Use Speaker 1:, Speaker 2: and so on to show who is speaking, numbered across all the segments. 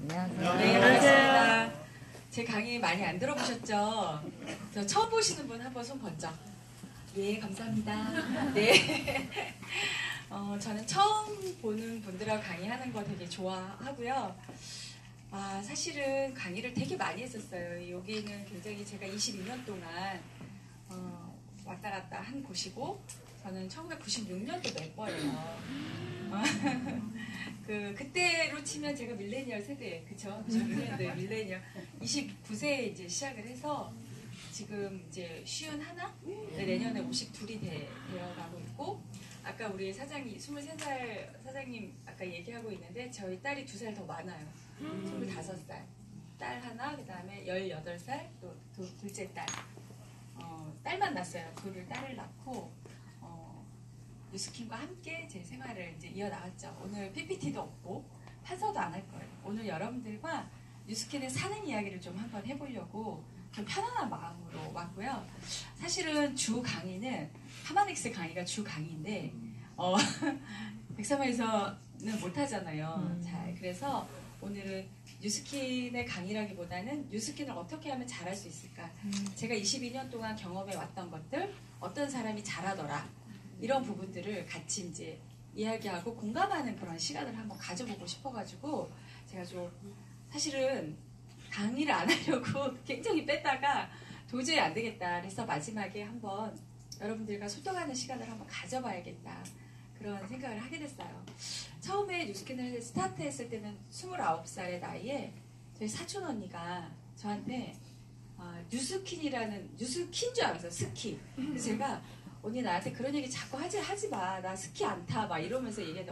Speaker 1: 안녕하세요.
Speaker 2: 네, 반갑습니다. 제 강의 많이 안 들어보셨죠? 저 처음 보시는 분 한번 손 번쩍. 예, 감사합니다. 네. 저는 처음 보는 분들하고 강의하는 거 되게 좋아하고요. 사실은 강의를 되게 많이 했었어요. 여기는 굉장히 제가 22년 동안 왔다 갔다 한 곳이고, 저는 1996년도 멤버예요. 그때로 치면 제가 밀레니얼 세대, 그쵸? 96년도에 밀레니얼. 29세에 이제 시작을 해서 지금 이제 51? 네, 내년에 52이 되어가고 있고, 아까 우리 사장님, 23살 사장님 아까 얘기하고 있는데, 저희 딸이 2살 더 많아요. 25살. 딸 하나, 그 다음에 18살, 또 둘째 딸. 딸만 낳았어요. 딸을 낳고, 뉴스킨과 함께 제 생활을 이제 이어나갔죠. 오늘 PPT도 없고, 판서도 안 할 거예요. 오늘 여러분들과 뉴스킨에 사는 이야기를 좀 한번 해보려고 좀 편안한 마음으로 왔고요. 사실은 주 강의는 하마닉스 강의가 주 강의인데, 백사마에서는 못하잖아요. 잘. 그래서 오늘은 뉴스킨의 강의라기보다는 뉴스킨을 어떻게 하면 잘할 수 있을까. 제가 22년 동안 경험해 왔던 것들, 어떤 사람이 잘하더라. 이런 부분들을 같이 이제 이야기하고 공감하는 그런 시간을 한번 가져보고 싶어가지고 제가 좀 사실은 강의를 안 하려고 굉장히 뺐다가 도저히 안 되겠다 그래서 마지막에 한번 여러분들과 소통하는 시간을 한번 가져봐야겠다 그런 생각을 하게 됐어요. 처음에 뉴스킨을 스타트했을 때는 29살의 나이에 저희 사촌 언니가 저한테 뉴스킨이라는 뉴스킨 줄 알았어요. 스키. 그래서 제가 언니 나한테 그런 얘기 자꾸 하지 마. 나 스키 안 타. 막 이러면서 얘기했는데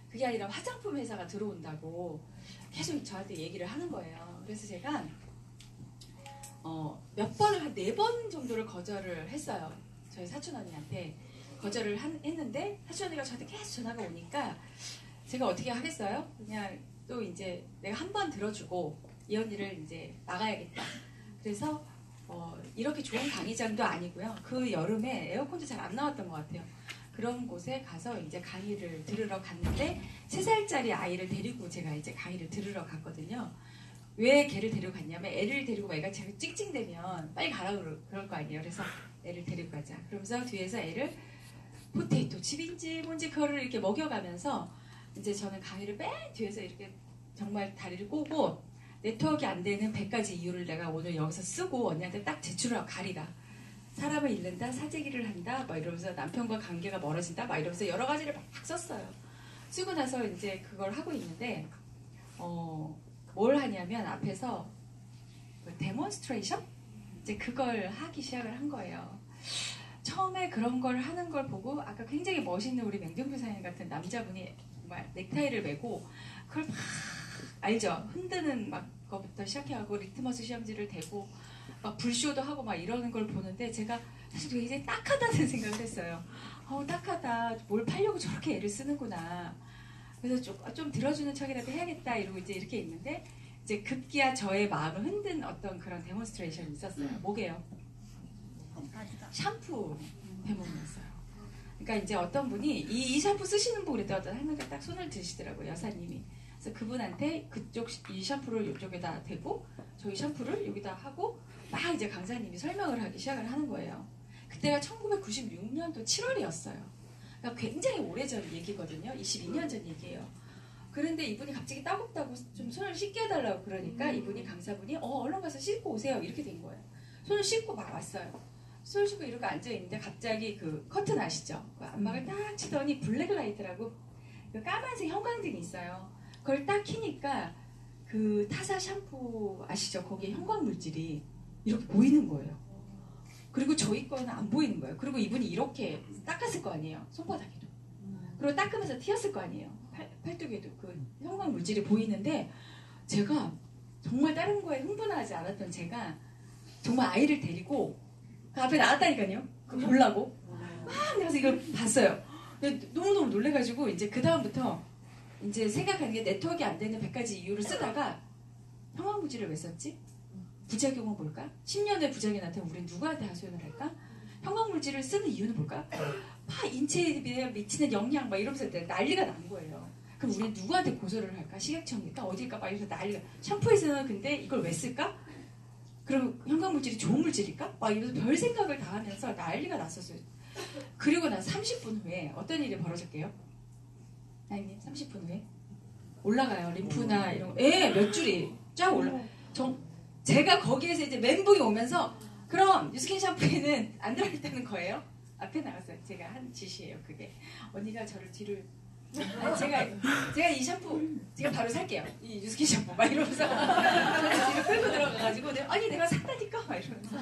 Speaker 2: 그게 아니라 화장품 회사가 들어온다고 계속 저한테 얘기를 하는 거예요. 그래서 제가 몇 번을 한 4번 정도를 거절을 했어요. 저희 사촌 언니한테 거절을 했는데 사촌 언니가 저한테 계속 전화가 오니까 제가 어떻게 하겠어요? 그냥 또 이제 내가 한 번 들어주고 이 언니를 이제 나가야겠다. 그래서 이렇게 좋은 강의장도 아니고요. 그 여름에 에어컨도 잘 안 나왔던 것 같아요. 그런 곳에 가서 이제 강의를 들으러 갔는데 3살짜리 아이를 데리고 제가 이제 강의를 들으러 갔거든요. 왜 걔를 데리고 갔냐면 애를 데리고 애가 제가 찡찡대면 빨리 가라 그럴 거 아니에요. 그래서 애를 데리고 가자. 그러면서 뒤에서 애를 포테이토 칩인지 뭔지 그거를 이렇게 먹여가면서 이제 저는 강의를 맨 뒤에서 이렇게 정말 다리를 꼬고 네트워크가 안 되는 100가지 이유를 내가 오늘 여기서 쓰고 언니한테 딱 제출하고 가리라. 사람을 잃는다, 사재기를 한다, 막 이러면서 남편과 관계가 멀어진다, 막 이러면서 여러 가지를 막 썼어요. 쓰고 나서 이제 그걸 하고 있는데, 뭘 하냐면 앞에서 데몬스트레이션? 이제 그걸 하기 시작을 한 거예요. 처음에 그런 걸 하는 걸 보고 아까 굉장히 멋있는 우리 맹정표 사장님 같은 남자분이 정말 넥타이를 메고 그걸 막 알죠? 흔드는 막 거부터 시작해가고 리트머스 시험지를 대고 막 불쇼도 하고 막 이러는 걸 보는데 제가 사실 굉장히 딱하다는 생각을 했어요. 딱하다. 뭘 팔려고 저렇게 애를 쓰는구나. 그래서 좀 들어주는 척이라도 해야겠다 이러고 이제 이렇게 있는데 이제 급기야 저의 마음을 흔든 어떤 그런 데몬스트레이션이 있었어요. 뭐게요? 샴푸 데몬이었어요. 그러니까 이제 어떤 분이 이 샴푸 쓰시는 분 그랬더니 어떤 할머니가 딱 손을 드시더라고요. 여사님이. 그래서 그분한테 그쪽 이 샴푸를 이쪽에다 대고 저희 샴푸를 여기다 하고 막 이제 강사님이 설명을 하기 시작을 하는 거예요. 그때가 1996년도 7월이었어요. 그러니까 굉장히 오래전 얘기거든요. 22년 전 얘기예요. 그런데 이분이 갑자기 따갑다고 좀 손을 씻게 해달라고 그러니까 이분이 강사분이 얼른 가서 씻고 오세요. 이렇게 된 거예요. 손을 씻고 막 왔어요. 손을 씻고 이러고 앉아있는데 갑자기 그 커튼 아시죠? 그 안막을 딱 치더니 블랙라이트라고 그 까만색 형광등이 있어요. 그걸 딱 키니까 그 타사 샴푸 아시죠? 거기에 형광물질이 이렇게 보이는 거예요. 그리고 저희 거는 안 보이는 거예요. 그리고 이분이 이렇게 닦았을 거 아니에요. 손바닥에도. 그리고 닦으면서 튀었을 거 아니에요. 팔뚝에도 그 형광물질이 보이는데 제가 정말 다른 거에 흥분하지 않았던 제가 정말 아이를 데리고 그 앞에 나왔다니까요. 그거 보려고. 그래서 이걸 봤어요. 너무너무 놀래가지고 이제 그 다음부터 이제 생각하는 게 네트워크가 안 되는 100가지 이유를 쓰다가 형광물질을 왜 썼지? 부작용은 뭘까? 10년 후에 부작용이 나타나면 우린 누구한테 하소연을 할까? 형광물질을 쓰는 이유는 뭘까? 인체에 미치는 영향 막 이러면서 난리가 난 거예요. 그럼 우리 누구한테 고소를 할까? 식약청입니까? 어딜까? 막 이래서 난리가. 샴푸에서는 근데 이걸 왜 쓸까? 그럼 형광물질이 좋은 물질일까? 막 이래서 별 생각을 다 하면서 난리가 났었어요. 그리고 난 30분 후에 어떤 일이 벌어졌게요? 나인님 30분 후에 올라가요. 림프나 이런 거. 예, 몇 줄이 쫙 올라. 제가 거기에서 이제 멘붕이 오면서 그럼 뉴스킨 샴푸에는 안 들어있다는 거예요? 앞에 나갔어요. 제가 한 짓이에요. 그게 언니가 저를 뒤를 제가 이 샴푸 제가 바로 살게요. 이 뉴스킨 샴푸 막 이러면서 저를 뒤를 끌고 들어가가지고 아니 내가 샀다니까 막 이러면서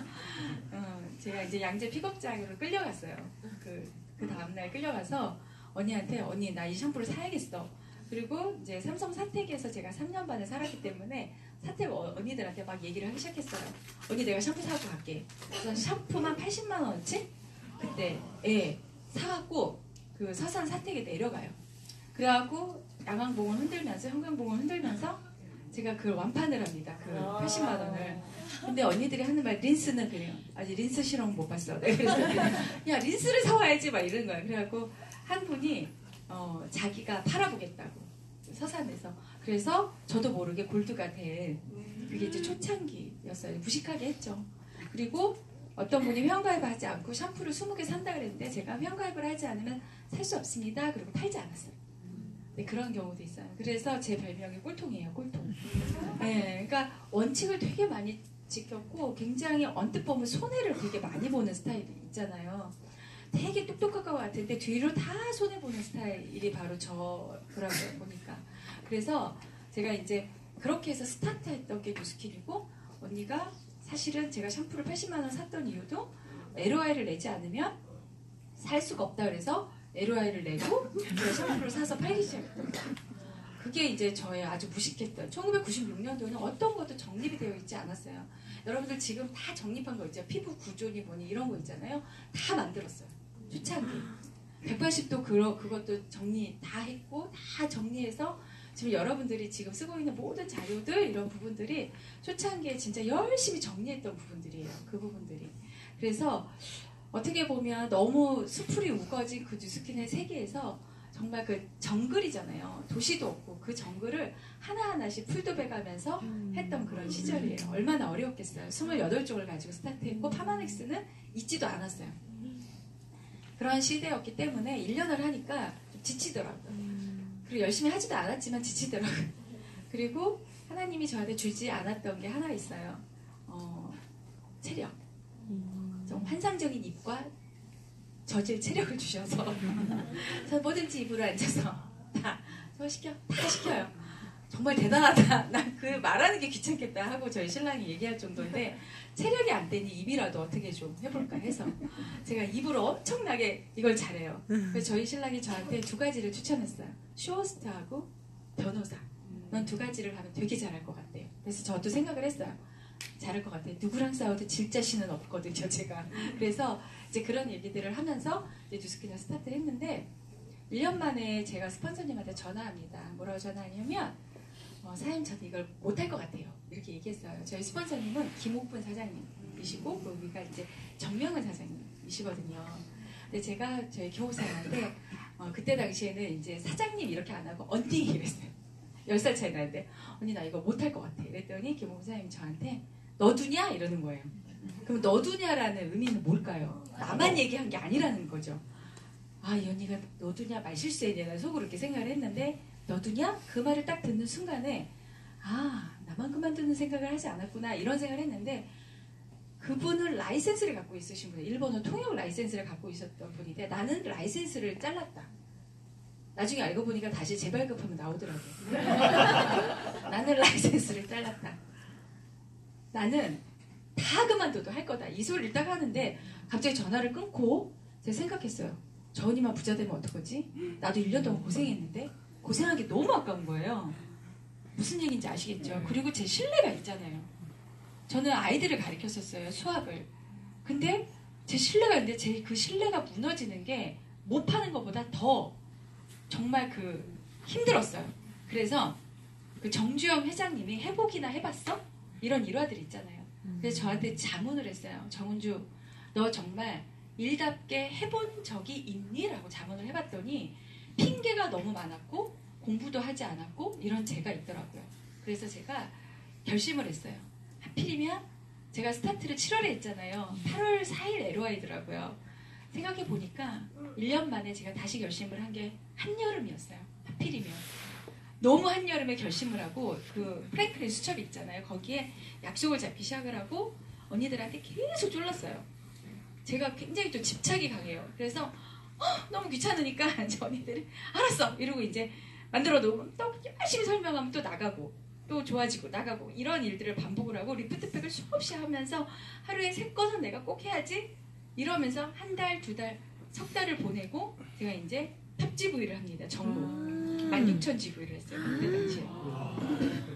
Speaker 2: 제가 이제 양재 픽업장으로 끌려갔어요. 그 다음날 끌려가서 언니한테 언니 나 이 샴푸를 사야겠어. 그리고 이제 삼성 사택에서 제가 3년 반을 살았기 때문에 사택 언니들한테 막 얘기를 하기 시작했어요. 언니 내가 샴푸 사갖고 갈게. 그래서 샴푸만 80만 원어치? 그때 사갖고 그 서산 사택에 내려가요. 그래갖고 야광봉을 흔들면서 형광봉을 흔들면서 제가 그걸 완판을 합니다. 그 80만 원을. 근데 언니들이 하는 말 린스는 그래요. 아직 린스 실험 못 봤어. 그래서 야 린스를 사와야지 막 이러는 거야. 그래갖고 한 분이 자기가 팔아보겠다고 서산에서. 그래서 저도 모르게 골드가 된 그게 이제 초창기였어요. 무식하게 했죠. 그리고 어떤 분이 회원가입을 하지 않고 샴푸를 20개 산다 그랬는데 제가 회원가입을 하지 않으면 살 수 없습니다. 그리고 팔지 않았어요. 네, 그런 경우도 있어요. 그래서 제 별명이 꼴통이에요. 꼴통. 네, 그러니까 원칙을 되게 많이 지켰고 굉장히 언뜻 보면 손해를 되게 많이 보는 스타일이 있잖아요. 되게 똑똑할 것 같은데 뒤로 다 손해보는 스타일이 바로 저더라고요. 보니까. 그래서 제가 이제 그렇게 해서 스타트했던 게 뉴스킨이고 언니가 사실은 제가 샴푸를 80만 원 샀던 이유도 LOI를 내지 않으면 살 수가 없다 그래서 LOI를 내고 샴푸를 사서 팔기 시작했던 거예요. 그게 이제 저의 아주 무식했던 1996년도에는 어떤 것도 정립이 되어 있지 않았어요. 여러분들 지금 다 정립한 거 있죠. 피부 구조니 뭐니 이런 거 있잖아요. 다 만들었어요. 초창기 180도 그것도 정리 다 했고 다 정리해서 지금 여러분들이 지금 쓰고 있는 모든 자료들 이런 부분들이 초창기에 진짜 열심히 정리했던 부분들이에요. 그 부분들이. 그래서 어떻게 보면 너무 수풀이 우거진 그 뉴스킨의 세계에서 정말 그 정글이잖아요. 도시도 없고 그 정글을 하나하나씩 풀도배가면서 했던 그런 시절이에요. 얼마나 어려웠겠어요. 28종을 가지고 스타트했고 파마넥스는 있지도 않았어요. 그런 시대였기 때문에 1년을 하니까 좀 지치더라고요. 그리고 열심히 하지도 않았지만 지치더라고요. 그리고 하나님이 저한테 주지 않았던 게 하나 있어요. 체력. 좀 환상적인 입과 저질 체력을 주셔서 저는 뭐든지 입으로 앉아서 다 시켜요. 정말 대단하다. 난 그 말하는 게 귀찮겠다 하고 저희 신랑이 얘기할 정도인데 체력이 안 되니 입이라도 어떻게 좀 해볼까 해서 제가 입으로 엄청나게 이걸 잘해요. 그래서 저희 신랑이 저한테 2가지를 추천했어요. 쇼호스트하고 변호사. 넌 2가지를 하면 되게 잘할 것 같대요. 그래서 저도 생각을 했어요. 잘할 것 같아요. 누구랑 싸워도 질 자신은 없거든요, 제가. 그래서 이제 그런 얘기들을 하면서 이제 뉴스킨을 스타트를 했는데 1년 만에 제가 스폰서님한테 전화합니다. 뭐라고 전화하냐면 사장님 저는 이걸 못할 것 같아요. 이렇게 얘기했어요. 저희 스폰서님은 김옥분 사장님이시고 그 위가 이제 정명은 사장님이시거든요. 근데 제가 저희 교사한테 그때 당시에는 이제 사장님 이렇게 안 하고 언니 이랬어요. 10살 차이 나는데 언니 나 이거 못할 것 같아. 그랬더니 김옥분 사장님이 저한테 너두냐? 이러는 거예요. 그럼 너두냐라는 의미는 뭘까요? 나만 얘기한 게 아니라는 거죠. 아, 이 언니가 너두냐 말 실수했냐 속으로 이렇게 생각을 했는데 너두냐? 그 말을 딱 듣는 순간에 나만 그만두는 생각을 하지 않았구나 이런 생각을 했는데 그분은 라이센스를 갖고 있으신 분이에요. 일본어 통역 라이센스를 갖고 있었던 분인데 나는 라이센스를 잘랐다. 나중에 알고 보니까 다시 재발급하면 나오더라고요. 나는 라이센스를 잘랐다. 나는 다 그만둬도 할 거다. 이 소리를 딱 하는데 갑자기 전화를 끊고 제가 생각했어요. 저 언니만 부자 되면 어떡하지? 나도 1년 동안 고생했는데 고생하기 너무 아까운 거예요. 무슨 얘기인지 아시겠죠? 그리고 제 신뢰가 있잖아요. 저는 아이들을 가르쳤었어요. 수학을. 근데 제 신뢰가 있는데 제 그 신뢰가 무너지는 게 못 파는 것보다 더 정말 힘들었어요. 그래서 그 정주영 회장님이 해보기나 해봤어? 이런 일화들이 있잖아요. 그래서 저한테 자문을 했어요. 정은주, 너 정말 일답게 해본 적이 있니? 라고 자문을 해봤더니 핑계가 너무 많았고 공부도 하지 않았고 이런 제가 있더라고요. 그래서 제가 결심을 했어요. 하필이면 제가 스타트를 7월에 했잖아요. 8월 4일 LOI더라고요. 생각해보니까 1년 만에 제가 다시 결심을 한 게 한여름이었어요. 하필이면. 너무 한여름에 결심을 하고 그 프랭클린 수첩 있잖아요. 거기에 약속을 잡기 시작을 하고 언니들한테 계속 쫄랐어요. 제가 굉장히 또 집착이 강해요. 그래서 너무 귀찮으니까 이제 언니들이 알았어 이러고 이제 만들어 놓으면 또 열심히 설명하면 또 나가고 또 좋아지고 나가고 이런 일들을 반복을 하고 리프트팩을 수없이 하면서 하루에 3건은 내가 꼭 해야지 이러면서 한 달, 2달, 석 달을 보내고 제가 이제 탑GV를 합니다. 전국 16,000GV를 했어요. 그때 당시에.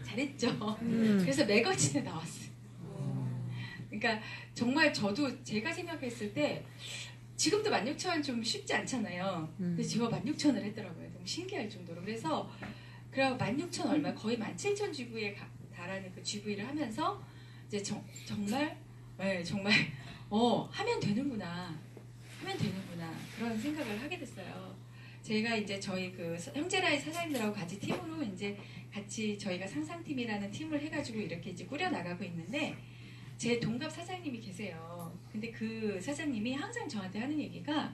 Speaker 2: 잘했죠. 그래서 매거진에 나왔어요. 그러니까 정말 저도 제가 생각했을 때 지금도 16,000 좀 쉽지 않잖아요. 근데 제가 16,000을 했더라고요. 너무 신기할 정도로. 그래서 16,000 얼마 거의 17,000GV에 달하는 그 GV를 하면서 이제 정말 네, 정말 하면 되는구나 그런 생각을 하게 됐어요. 제가 이제 저희 그 형제라의 사장님들하고 같이 팀으로 이제 같이 저희가 상상팀이라는 팀을 해가지고 이렇게 이제 꾸려 나가고 있는데 제 동갑 사장님이 계세요. 근데 그 사장님이 항상 저한테 하는 얘기가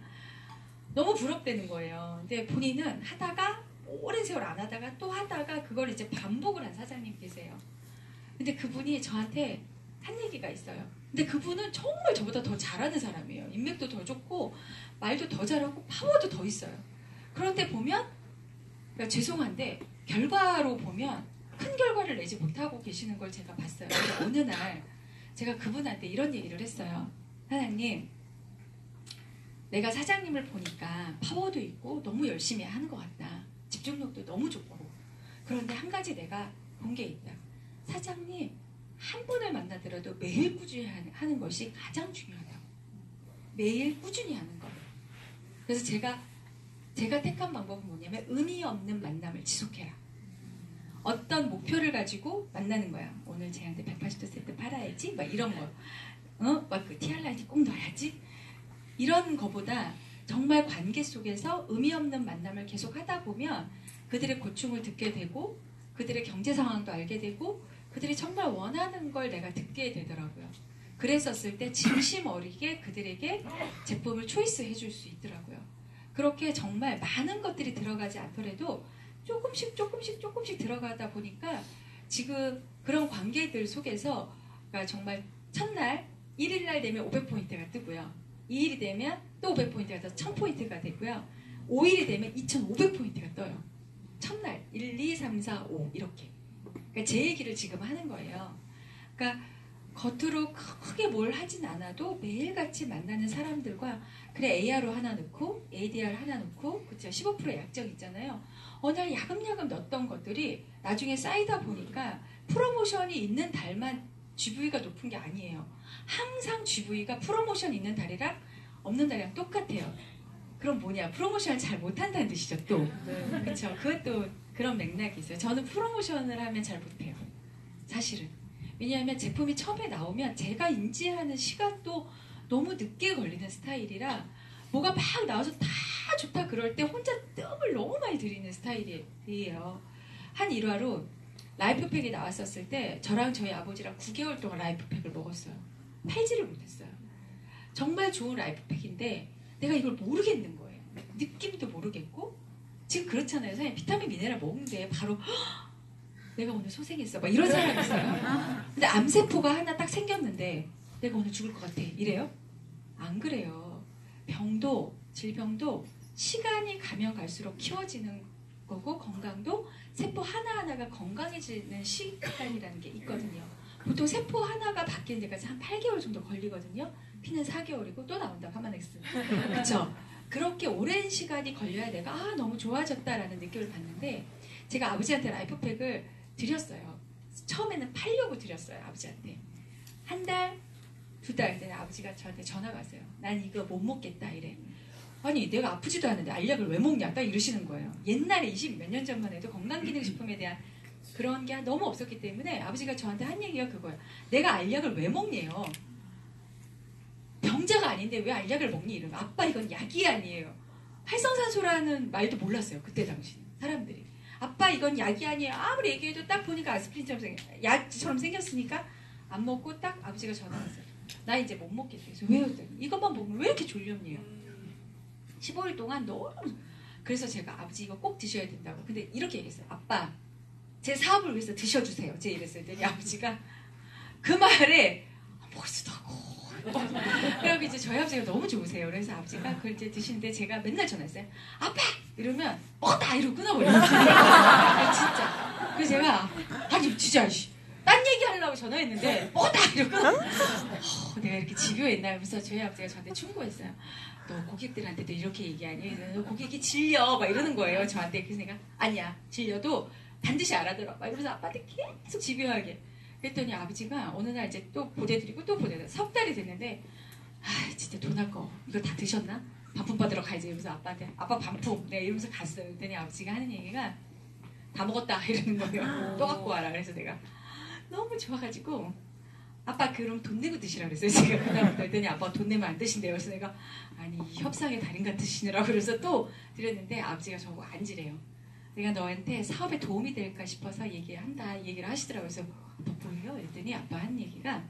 Speaker 2: 너무 부럽다는 거예요. 근데 본인은 하다가 오랜 세월 안 하다가 또 하다가 그걸 이제 반복을 한 사장님 계세요. 근데 그분이 저한테 한 얘기가 있어요. 근데 그분은 정말 저보다 더 잘하는 사람이에요. 인맥도 더 좋고 말도 더 잘하고 파워도 더 있어요. 그런데 보면 그러니까 죄송한데 결과로 보면 큰 결과를 내지 못하고 계시는 걸 제가 봤어요. 근데 어느 날 제가 그분한테 이런 얘기를 했어요. 사장님, 내가 사장님을 보니까 파워도 있고 너무 열심히 하는 것 같다. 집중력도 너무 좋고. 그런데 한 가지 내가 본 게 있다. 사장님, 한 분을 만나더라도 매일 꾸준히 하는 것이 가장 중요하다고. 매일 꾸준히 하는 거. 그래서 제가 택한 방법은 뭐냐면 의미 없는 만남을 지속해라. 어떤 목표를 가지고 만나는 거야. 오늘 쟤한테 180도 세트 팔아야지. 막 이런 거. 막 그 TR라이트 꼭 넣어야지. 이런 거보다 정말 관계 속에서 의미 없는 만남을 계속 하다 보면 그들의 고충을 듣게 되고 그들의 경제 상황도 알게 되고 그들이 정말 원하는 걸 내가 듣게 되더라고요. 그랬었을 때 진심 어리게 그들에게 제품을 초이스 해줄 수 있더라고요. 그렇게 정말 많은 것들이 들어가지 않더라도 조금씩 들어가다 보니까 지금 그런 관계들 속에서 그러니까 정말 첫날 1일날 되면 500포인트가 뜨고요. 2일이 되면 또 500포인트가 떠서 1000포인트가 되고요. 5일이 되면 2500포인트가 떠요. 첫날 1, 2, 3, 4, 5 이렇게. 그러니까 제 얘기를 지금 하는 거예요. 그러니까 겉으로 크게 뭘 하진 않아도 매일같이 만나는 사람들과 그래 AR로 하나 넣고 ADR 하나 넣고 그쵸 15% 약정 있잖아요. 어느 날 야금야금 넣었던 것들이 나중에 쌓이다 보니까 프로모션이 있는 달만 GV가 높은 게 아니에요. 항상 GV가 프로모션 있는 달이랑 없는 달이랑 똑같아요. 그럼 뭐냐? 프로모션을 잘 못한다는 뜻이죠, 또. 네. 그쵸? 그것도 그런 맥락이 있어요. 저는 프로모션을 하면 잘 못해요. 사실은. 왜냐하면 제품이 처음에 나오면 제가 인지하는 시간도 너무 늦게 걸리는 스타일이라 뭐가 막 나와서 다 좋다 그럴 때 혼자 뜸을 너무 많이 들이는 스타일이에요. 한 일화로 라이프팩이 나왔었을 때 저랑 저희 아버지랑 9개월 동안 라이프팩을 먹었어요. 팔지를 못했어요. 정말 좋은 라이프팩인데 내가 이걸 모르겠는 거예요. 느낌도 모르겠고 지금 그렇잖아요. 선생님 비타민 미네랄 먹는데 바로 내가 오늘 소생했어 막 이런 사람이 있어요. 근데 암세포가 하나 딱 생겼는데 내가 오늘 죽을 것 같아 이래요? 안 그래요. 병도 질병도 시간이 가면 갈수록 키워지는 거고 건강도 세포 하나하나가 건강해지는 시간이라는 게 있거든요. 보통 세포 하나가 바뀌는 데까지 한 8개월 정도 걸리거든요. 피는 4개월이고 또 나온다 파마넥스. 그쵸? 그렇게 오랜 시간이 걸려야 내가 너무 좋아졌다라는 느낌을 받는데 제가 아버지한테 라이프팩을 드렸어요. 처음에는 팔려고 드렸어요. 아버지한테. 한 달, 2달 전에 아버지가 저한테 전화가 왔어요. 난 이거 못 먹겠다 이래. 아니 내가 아프지도 않은데 알약을 왜 먹냐 딱 이러시는 거예요. 옛날에 20 몇 년 전만 해도 건강기능식품에 대한 그런 게 너무 없었기 때문에 아버지가 저한테 한 얘기가 그거예요. 내가 알약을 왜 먹네요. 병자가 아닌데 왜 알약을 먹니 이러면 아빠 이건 약이 아니에요. 활성산소라는 말도 몰랐어요. 그때 당시 사람들이. 아빠 이건 약이 아니에요. 아무리 얘기해도 딱 보니까 아스피린처럼 약처럼 생겼으니까 안 먹고 딱 아버지가 전화 왔어요. 나 이제 못 먹겠대. 그래서 왜요? 이것만 먹으면 왜 이렇게 졸렸냐요. 15일 동안 너무. 그래서 제가 아버지 이거 꼭 드셔야 된다고. 근데 이렇게 얘기했어요. 아빠 제 사업을 위해서 드셔주세요. 제가 이랬어요. 근데 아버지가 그 말에 먹을 수도 없고. 그리고 이제 저희 아버지가 너무 좋으세요. 그래서 아버지가 그걸 이제 드시는데 제가 맨날 전화했어요. 아빠! 이러면 먹었다! 이러고 끊어버려요. 진짜. 그래서 제가 아니 진짜 딴 얘기하려고 전화했는데 먹었다! 이러고 내가 이렇게 집요했나 하면서 저희 아버지가 저한테 충고했어요. 너 고객들한테도 이렇게 얘기하니? 너 고객이 질려! 막 이러는 거예요. 저한테. 그래서 내가 아니야. 질려도 반드시 알아들어. 막 이러면서 아빠한테 계속 집요하게. 그랬더니 아버지가 어느 날 이제 또 보내드리고 또 보내드리고 석 달이 됐는데 아 진짜 돈 아까워. 이거 다 드셨나? 반품 받으러 가야지. 이러면서 아빠한테 아빠 반품. 내가 이러면서 갔어요. 그랬더니 아버지가 하는 얘기가 다 먹었다 이러는 거예요. 또 갖고 와라. 그래서 내가 너무 좋아가지고 아빠 그럼 돈 내고 드시라 그랬어요. 제가 그다음부터 했더니 아빠가 돈 내면 안 드신대요. 그래서 내가 아니 협상의 달인 같으시느라고 그래서 또 드렸는데 아버지가 저보고 앉으래요. 내가 너한테 사업에 도움이 될까 싶어서 얘기한다. 얘기를 하시더라고요. 그래서 너 뭐예요? 그랬더니 아빠 한 얘기가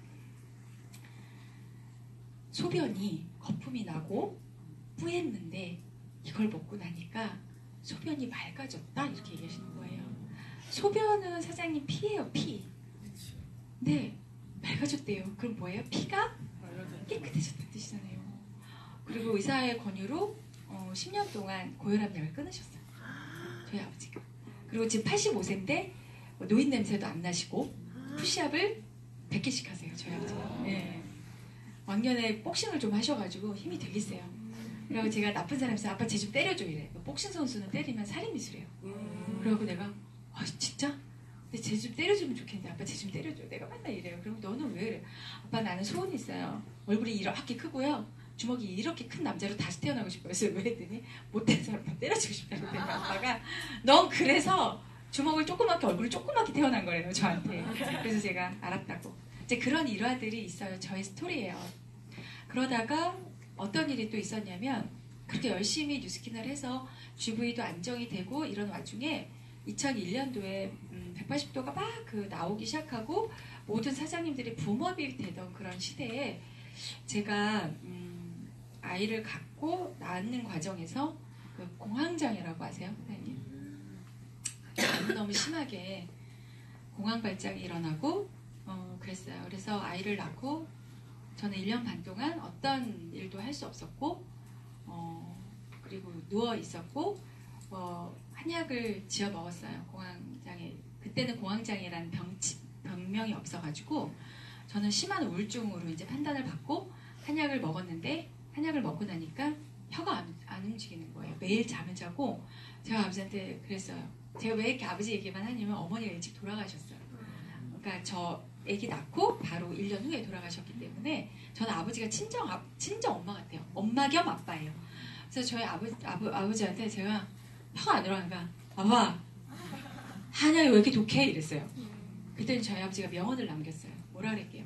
Speaker 2: 소변이 거품이 나고 뿌했는데 이걸 먹고 나니까 소변이 맑아졌다. 이렇게 얘기하시는 거예요. 소변은 사장님 피예요. 피. 네. 맑아졌대요. 그럼 뭐예요? 피가 깨끗해졌다는 뜻이잖아요. 그리고 의사의 권유로 10년 동안 고혈압약을 끊으셨어요. 저희 아버지가. 그리고 지금 85세인데 노인 냄새도 안 나시고 푸시업을 100개씩 하세요. 저희 아버지가. 네. 왕년에 복싱을 좀 하셔가지고 힘이 되게 세요. 그리고 제가 나쁜 사람이서 아빠 쟤 좀 때려줘 이래. 복싱 선수는 때리면 살인미수래요. 그래갖고 내가 진짜? 근데 쟤 좀 때려주면 좋겠는데 아빠 쟤 좀 때려줘. 내가 맨날 이래요. 그럼 너는 왜 그래? 아빠 나는 소원이 있어요. 얼굴이 이렇게 크고요. 주먹이 이렇게 큰 남자로 다시 태어나고 싶어요. 그래서 왜 했더니 못된 사람 때려주고 싶다 그랬더니 아빠가 넌 그래서 주먹을 조그맣게 얼굴을 조그맣게 태어난 거래요. 저한테. 그래서 제가 알았다고. 이제 그런 일화들이 있어요. 저의 스토리예요. 그러다가 어떤 일이 또 있었냐면 그렇게 열심히 뉴스키너를 해서 GV도 안정이 되고 이런 와중에 2001년도에 180도가 막 나오기 시작하고 모든 사장님들이 붐업이 되던 그런 시대에 제가 아이를 갖고 낳는 과정에서 공황장애라고 아세요? 선생님? 너무 심하게 공황 발작이 일어나고 그랬어요. 그래서 아이를 낳고 저는 1년 반 동안 어떤 일도 할 수 없었고 그리고 누워 있었고 한약을 지어 먹었어요. 공황장애. 그때는 공황장애라는 병명이 없어가지고 저는 심한 우울증으로 이제 판단을 받고 한약을 먹었는데 한약을 먹고 나니까 혀가 안 움직이는 거예요. 매일 잠을 자고 제가 아버지한테 그랬어요. 제가 왜 이렇게 아버지 얘기만 하냐면 어머니가 일찍 돌아가셨어요. 그러니까 저 아기 낳고 바로 1년 후에 돌아가셨기 때문에 저는 아버지가 친정 엄마 같아요. 엄마 겸 아빠예요. 그래서 저희 아버지한테 제가 혀가 안 들어가니까 아빠 한약이 왜 이렇게 독해? 이랬어요. 그때는 저희 아버지가 명언을 남겼어요. 뭐라 그럴게요?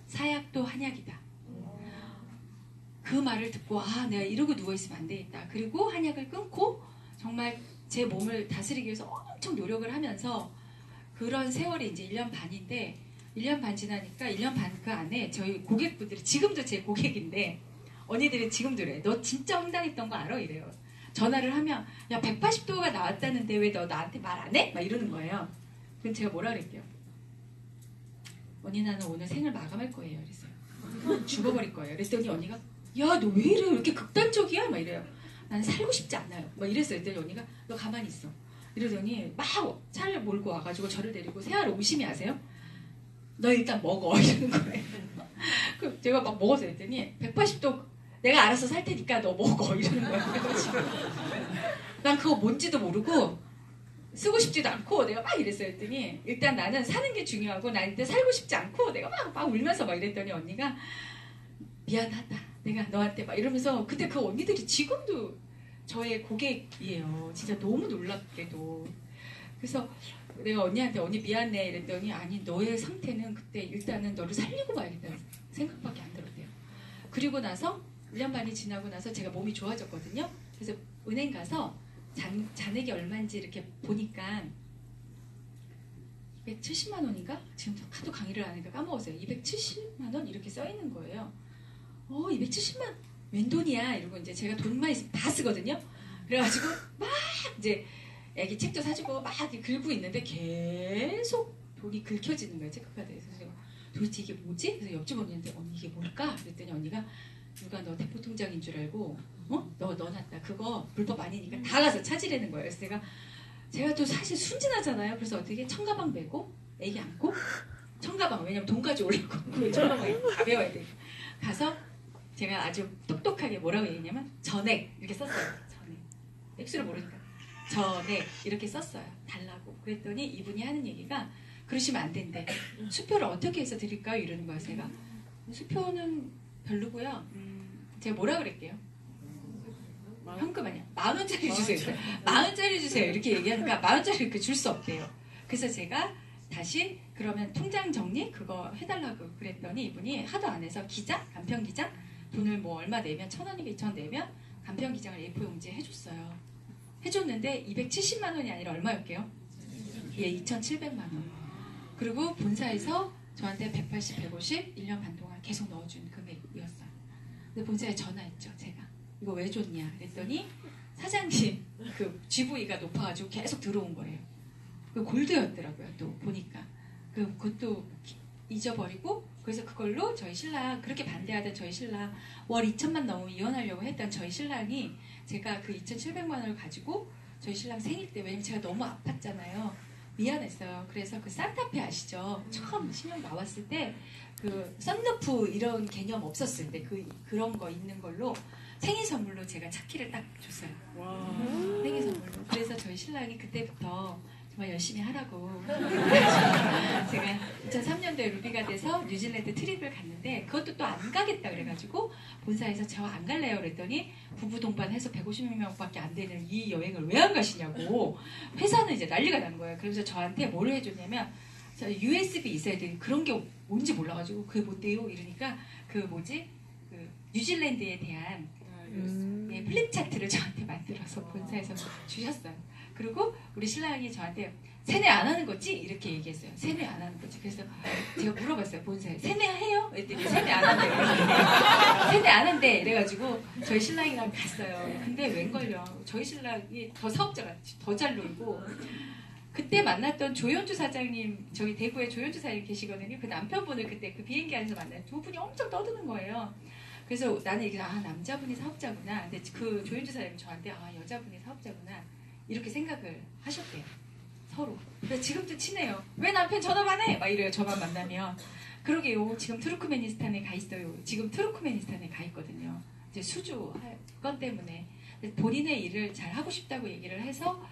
Speaker 2: 사약도 한약이다. 그 말을 듣고 내가 이러고 누워있으면 안 되겠다. 그리고 한약을 끊고 정말 제 몸을 다스리기 위해서 엄청 노력을 하면서 그런 세월이 이제 1년 반인데 1년 반 지나니까 1년 반 그 안에 저희 고객분들이 지금도 제 고객인데 언니들이 지금도 그래. 너 진짜 황당했던 거 알아? 이래요. 전화를 하면 야 180도가 나왔다는데 왜 너 나한테 말 안 해? 막 이러는 거예요. 그럼 제가 뭐라 그랬게요? 언니 나는 오늘 생을 마감할 거예요. 그랬어요. 죽어버릴 거예요. 그랬더니 언니가 야 너 왜 이래? 왜 이렇게 극단적이야? 막 이래요. 나는 살고 싶지 않아요. 막 이랬어요. 그랬더니 언니가 너 가만히 있어. 이러더니 막 차를 몰고 와가지고 저를 데리고 세아를 오심이 하세요? 너 일단 먹어. 이러는 거예요. 그 제가 막 먹어서 했더니 180도 내가 알아서 살 테니까 너 먹어. 이러는 거예요. 난 그거 뭔지도 모르고 쓰고 싶지도 않고 내가 막 이랬어요. 했더니 일단 나는 사는 게 중요하고 난 일단 살고 싶지 않고 내가 막 울면서 막 이랬더니 언니가 미안하다. 내가 너한테 막 이러면서 그때 그 언니들이 지금도 저의 고객이에요. 진짜 너무 놀랍게도. 그래서 내가 언니한테 언니 미안해 이랬더니 아니 너의 상태는 그때 일단은 너를 살리고 봐야겠다는 생각밖에 안 들었대요. 그리고 나서 1년 반이 지나고 나서 제가 몸이 좋아졌거든요. 그래서 은행 가서 잔액이 얼마인지 이렇게 보니까 270만 원인가? 지금 하도 강의를 안 하니까 까먹었어요. 270만 원 이렇게 써 있는 거예요. 270만 웬 돈이야? 이러고 이제 제가 돈만 있으면 다 쓰거든요. 그래가지고 막 이제 애기 책도 사주고 막 이렇게 긁고 있는데 계속 돈이 긁혀지는 거예요. 체크카드에서. 그래서 도대체 이게 뭐지? 그래서 옆집 언니한테 언니 이게 뭘까? 그랬더니 언니가 누가 너 대포 통장인 줄 알고 너 넣어놨다. 그거 불법 아니니까 다 가서 찾으라는 거예요. 그래서 제가 또 사실 순진하잖아요. 그래서 어떻게 청가방 메고 애기 안고 청가방 왜냐면 돈 가져오려고 청가방에 가벼워야 되고 가서 제가 아주 똑똑하게 뭐라고 얘기했냐면 전액 이렇게 썼어요. 전액 액수를 모르니까 전액 이렇게 썼어요. 달라고. 그랬더니 이분이 하는 얘기가 그러시면 안 된대. 수표를 어떻게 해서 드릴까요? 이러는 거예요. 제가 수표는 별로고요. 제가 뭐라 그랬게요? 현금 아니야. 10,000원짜리 주세요. 10,000원짜리 주세요. 이렇게 얘기하니까 10,000원짜리 이렇게 줄 수 없대요. 그래서 제가 다시 그러면 통장 정리 그거 해달라고 그랬더니 이분이 하도 안 해서 기장, 간편 기장 돈을 뭐 얼마 내면 1,000원이가 2,000원 내면 간편 기장을 A4 용지에 해줬어요. 해줬는데 270만 원이 아니라 얼마였게요? 예, 2,700만 원. 그리고 본사에서 저한테 180, 150, 1년 반 동안 계속 넣어준 금액이었어요. 근데 본사에 전화했죠, 제가. 이거 왜 줬냐? 그랬더니 사장님 그 GV가 높아가지고 계속 들어온 거예요. 그 골드였더라고요. 또 보니까 그것도 잊어버리고 그래서 그걸로 저희 신랑 그렇게 반대하던 저희 신랑 월 2천만 넘으면 이혼하려고 했던 저희 신랑이 제가 그 2,700만 원을 가지고 저희 신랑 생일 때 왜냐면 제가 너무 아팠잖아요. 미안했어요. 그래서 그 산타페 아시죠? 처음 신랑 나왔을 때 그 썬루프 이런 개념 없었을 때 그런 거 있는 걸로 생일 선물로 제가 차키를 딱 줬어요. 와. 생일 선물로. 그래서 저희 신랑이 그때부터 정말 열심히 하라고. 제가 2003년도에 루비가 돼서 뉴질랜드 트립을 갔는데 그것도 또 안 가겠다 그래가지고 본사에서 저 안 갈래요 그랬더니 부부 동반해서 150명밖에 안 되는 이 여행을 왜 안 가시냐고. 회사는 이제 난리가 난 거예요. 그래서 저한테 뭐를 해줬냐면 USB 있어야 되는 그런 게 뭔지 몰라가지고 그게 뭔데요? 이러니까 그 뉴질랜드에 대한 예, 플립 차트를 저한테 만들어서 본사에서 주셨어요. 그리고 우리 신랑이 저한테 세뇌 안 하는 거지? 이렇게 얘기했어요. 세뇌 안 하는 거지. 그래서 제가 물어봤어요. 본사에 세뇌 해요? 그랬더니 세뇌 안 한대요. 세뇌 안 한대. 이래가지고 저희 신랑이랑 갔어요. 근데 웬걸요. 저희 신랑이 더 사업자가 더 잘 놀고 그때 만났던 조현주 사장님 저기 대구에 조현주 사장님 계시거든요. 그 남편분을 그때 그 비행기 안에서 만나요. 두 분이 엄청 떠드는 거예요. 그래서 나는 이게 남자분이 사업자구나. 근데 그 조현주 사장님이 저한테 여자분이 사업자구나. 이렇게 생각을 하셨대요. 서로. 근데 지금도 친해요. 왜 남편 전화 안 해? 막 이래요. 저만 만나면. 그러게요. 지금 투르크메니스탄에 가 있어요. 지금 투르크메니스탄에 가 있거든요. 이제 수주 할 건 때문에. 본인의 일을 잘 하고 싶다고 얘기를 해서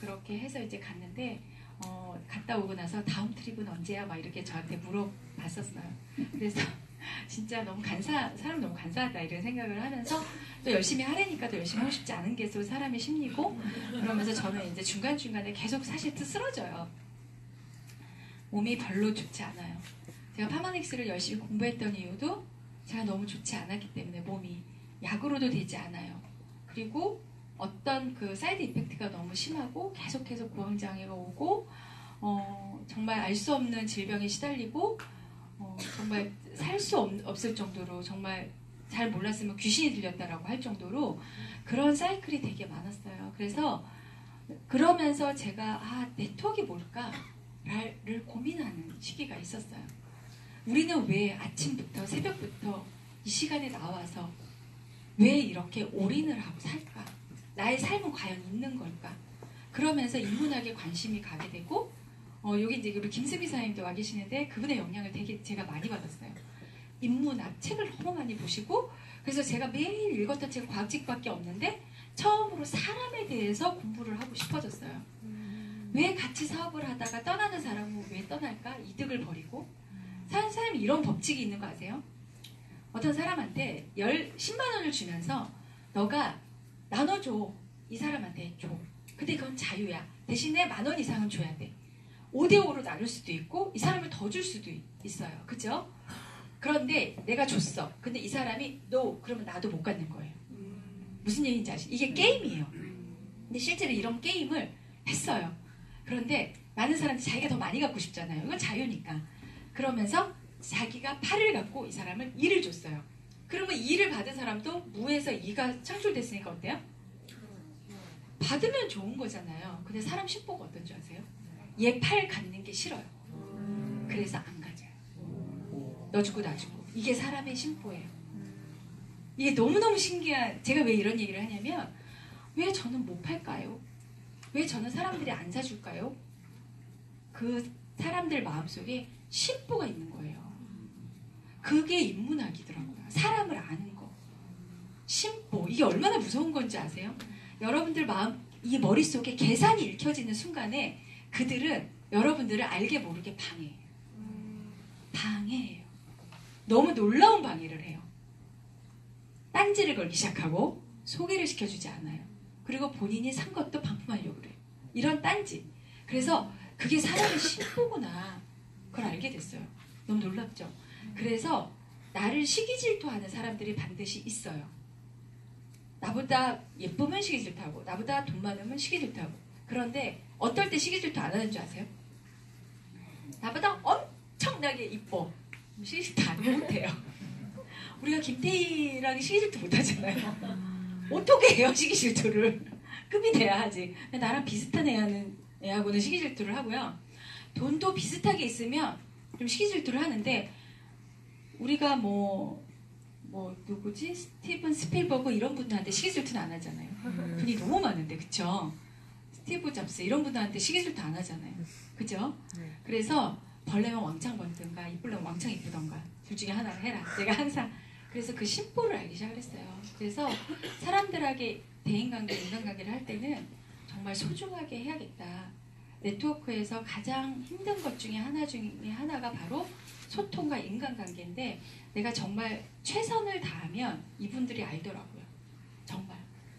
Speaker 2: 그렇게 해서 이제 갔는데 갔다 오고 나서 다음 트립은 언제야? 막 이렇게 저한테 물어봤었어요. 그래서 진짜 너무 사람 너무 간사하다 이런 생각을 하면서 또 열심히 하려니까 또 열심히 하고 싶지 않은 게 또 사람의 심리고 그러면서 저는 이제 중간중간에 계속 사실 쓰러져요. 몸이 별로 좋지 않아요. 제가 파마닉스를 열심히 공부했던 이유도 제가 너무 좋지 않았기 때문에 몸이 약으로도 되지 않아요. 그리고 어떤 그 사이드 이펙트가 너무 심하고 계속해서 구강장애가 오고 정말 알 수 없는 질병에 시달리고 정말 살 수 없을 정도로 정말 잘 몰랐으면 귀신이 들렸다라고 할 정도로 그런 사이클이 되게 많았어요. 그래서 그러면서 제가 네트워크가 뭘까를 고민하는 시기가 있었어요. 우리는 왜 아침부터 새벽부터 이 시간에 나와서 왜 이렇게 올인을 하고 살까? 나의 삶은 과연 있는 걸까? 그러면서 인문학에 관심이 가게 되고 여기 이제 우리 김수미 사장님도 와 계시는데 그분의 영향을 되게 제가 많이 받았어요. 인문학 책을 너무 많이 보시고 그래서 제가 매일 읽었던 책은 과학책밖에 없는데 처음으로 사람에 대해서 공부를 하고 싶어졌어요. 왜 같이 사업을 하다가 떠나는 사람은 왜 떠날까? 이득을 버리고 사는 사람이 이런 법칙이 있는 거 아세요? 어떤 사람한테 10만 원을 주면서 너가 나눠줘. 이 사람한테 줘. 근데 그건 자유야. 대신에 10,000원 이상은 줘야 돼. 5대5로 나눌 수도 있고 이 사람을 더 줄 수도 있어요. 그죠? 그런데 내가 줬어. 근데 이 사람이 그러면 나도 못 갖는 거예요. 무슨 얘기인지 아시죠? 이게 게임이에요. 근데 실제로 이런 게임을 했어요. 그런데 많은 사람들이 자기가 더 많이 갖고 싶잖아요. 이건 자유니까. 그러면서 자기가 8을 갖고 이 사람을 2를 줬어요. 그러면 2를 받은 사람도 무에서 2가 창출됐으니까 어때요? 받으면 좋은 거잖아요. 근데 사람 심보가 어떤 줄 아세요? 얘 8 갖는 게 싫어요. 그래서 안 가져요. 너 주고 나 주고. 이게 사람의 심보예요. 이게 너무너무 신기한, 제가 왜 이런 얘기를 하냐면, 왜 저는 못 팔까요? 왜 저는 사람들이 안 사줄까요? 그 사람들 마음속에 심보가 있는 거예요. 그게 인문학이더라고요. 사람을 아는 거. 심보. 이게 얼마나 무서운 건지 아세요? 여러분들 마음, 이 머릿속에 계산이 읽혀지는 순간에 그들은 여러분들을 알게 모르게 방해해요. 방해해요. 너무 놀라운 방해를 해요. 딴지를 걸기 시작하고 소개를 시켜주지 않아요. 그리고 본인이 산 것도 반품하려고 그래요. 이런 딴지. 그래서 그게 사람의 심보구나. 그걸 알게 됐어요. 너무 놀랍죠? 그래서 나를 시기질투하는 사람들이 반드시 있어요. 나보다 예쁘면 시기질투하고 나보다 돈 많으면 시기질투하고. 그런데 어떨 때 시기질투 안 하는 줄 아세요? 나보다 엄청나게 이뻐. 시기질투 안 못해요. 우리가 김태희랑 시기질투 못하잖아요. 어떻게 해요, 시기질투를? 급이 돼야 하지. 나랑 비슷한 애하고는 시기질투를 하고요. 돈도 비슷하게 있으면 좀 시기질투를 하는데, 우리가 누구지? 스티븐 스필버그 이런 분들한테 시기질투는 안 하잖아요. 돈이 너무 많은데, 그쵸? 스티브 잡스 이런 분들한테 시기질투 안 하잖아요. 그죠? 그래서 벌레면 왕창 벌든가 이쁘려면 왕창 이쁘던가 둘 중에 하나를 해라. 제가 항상 그래서 그 심보를 알기 시작을 했어요. 그래서 사람들에게 대인관계, 인간관계를 할 때는 정말 소중하게 해야겠다. 네트워크에서 가장 힘든 것 중에 하나가 바로 소통과 인간관계인데, 내가 정말 최선을 다하면 이분들이 알더라고요. 정말.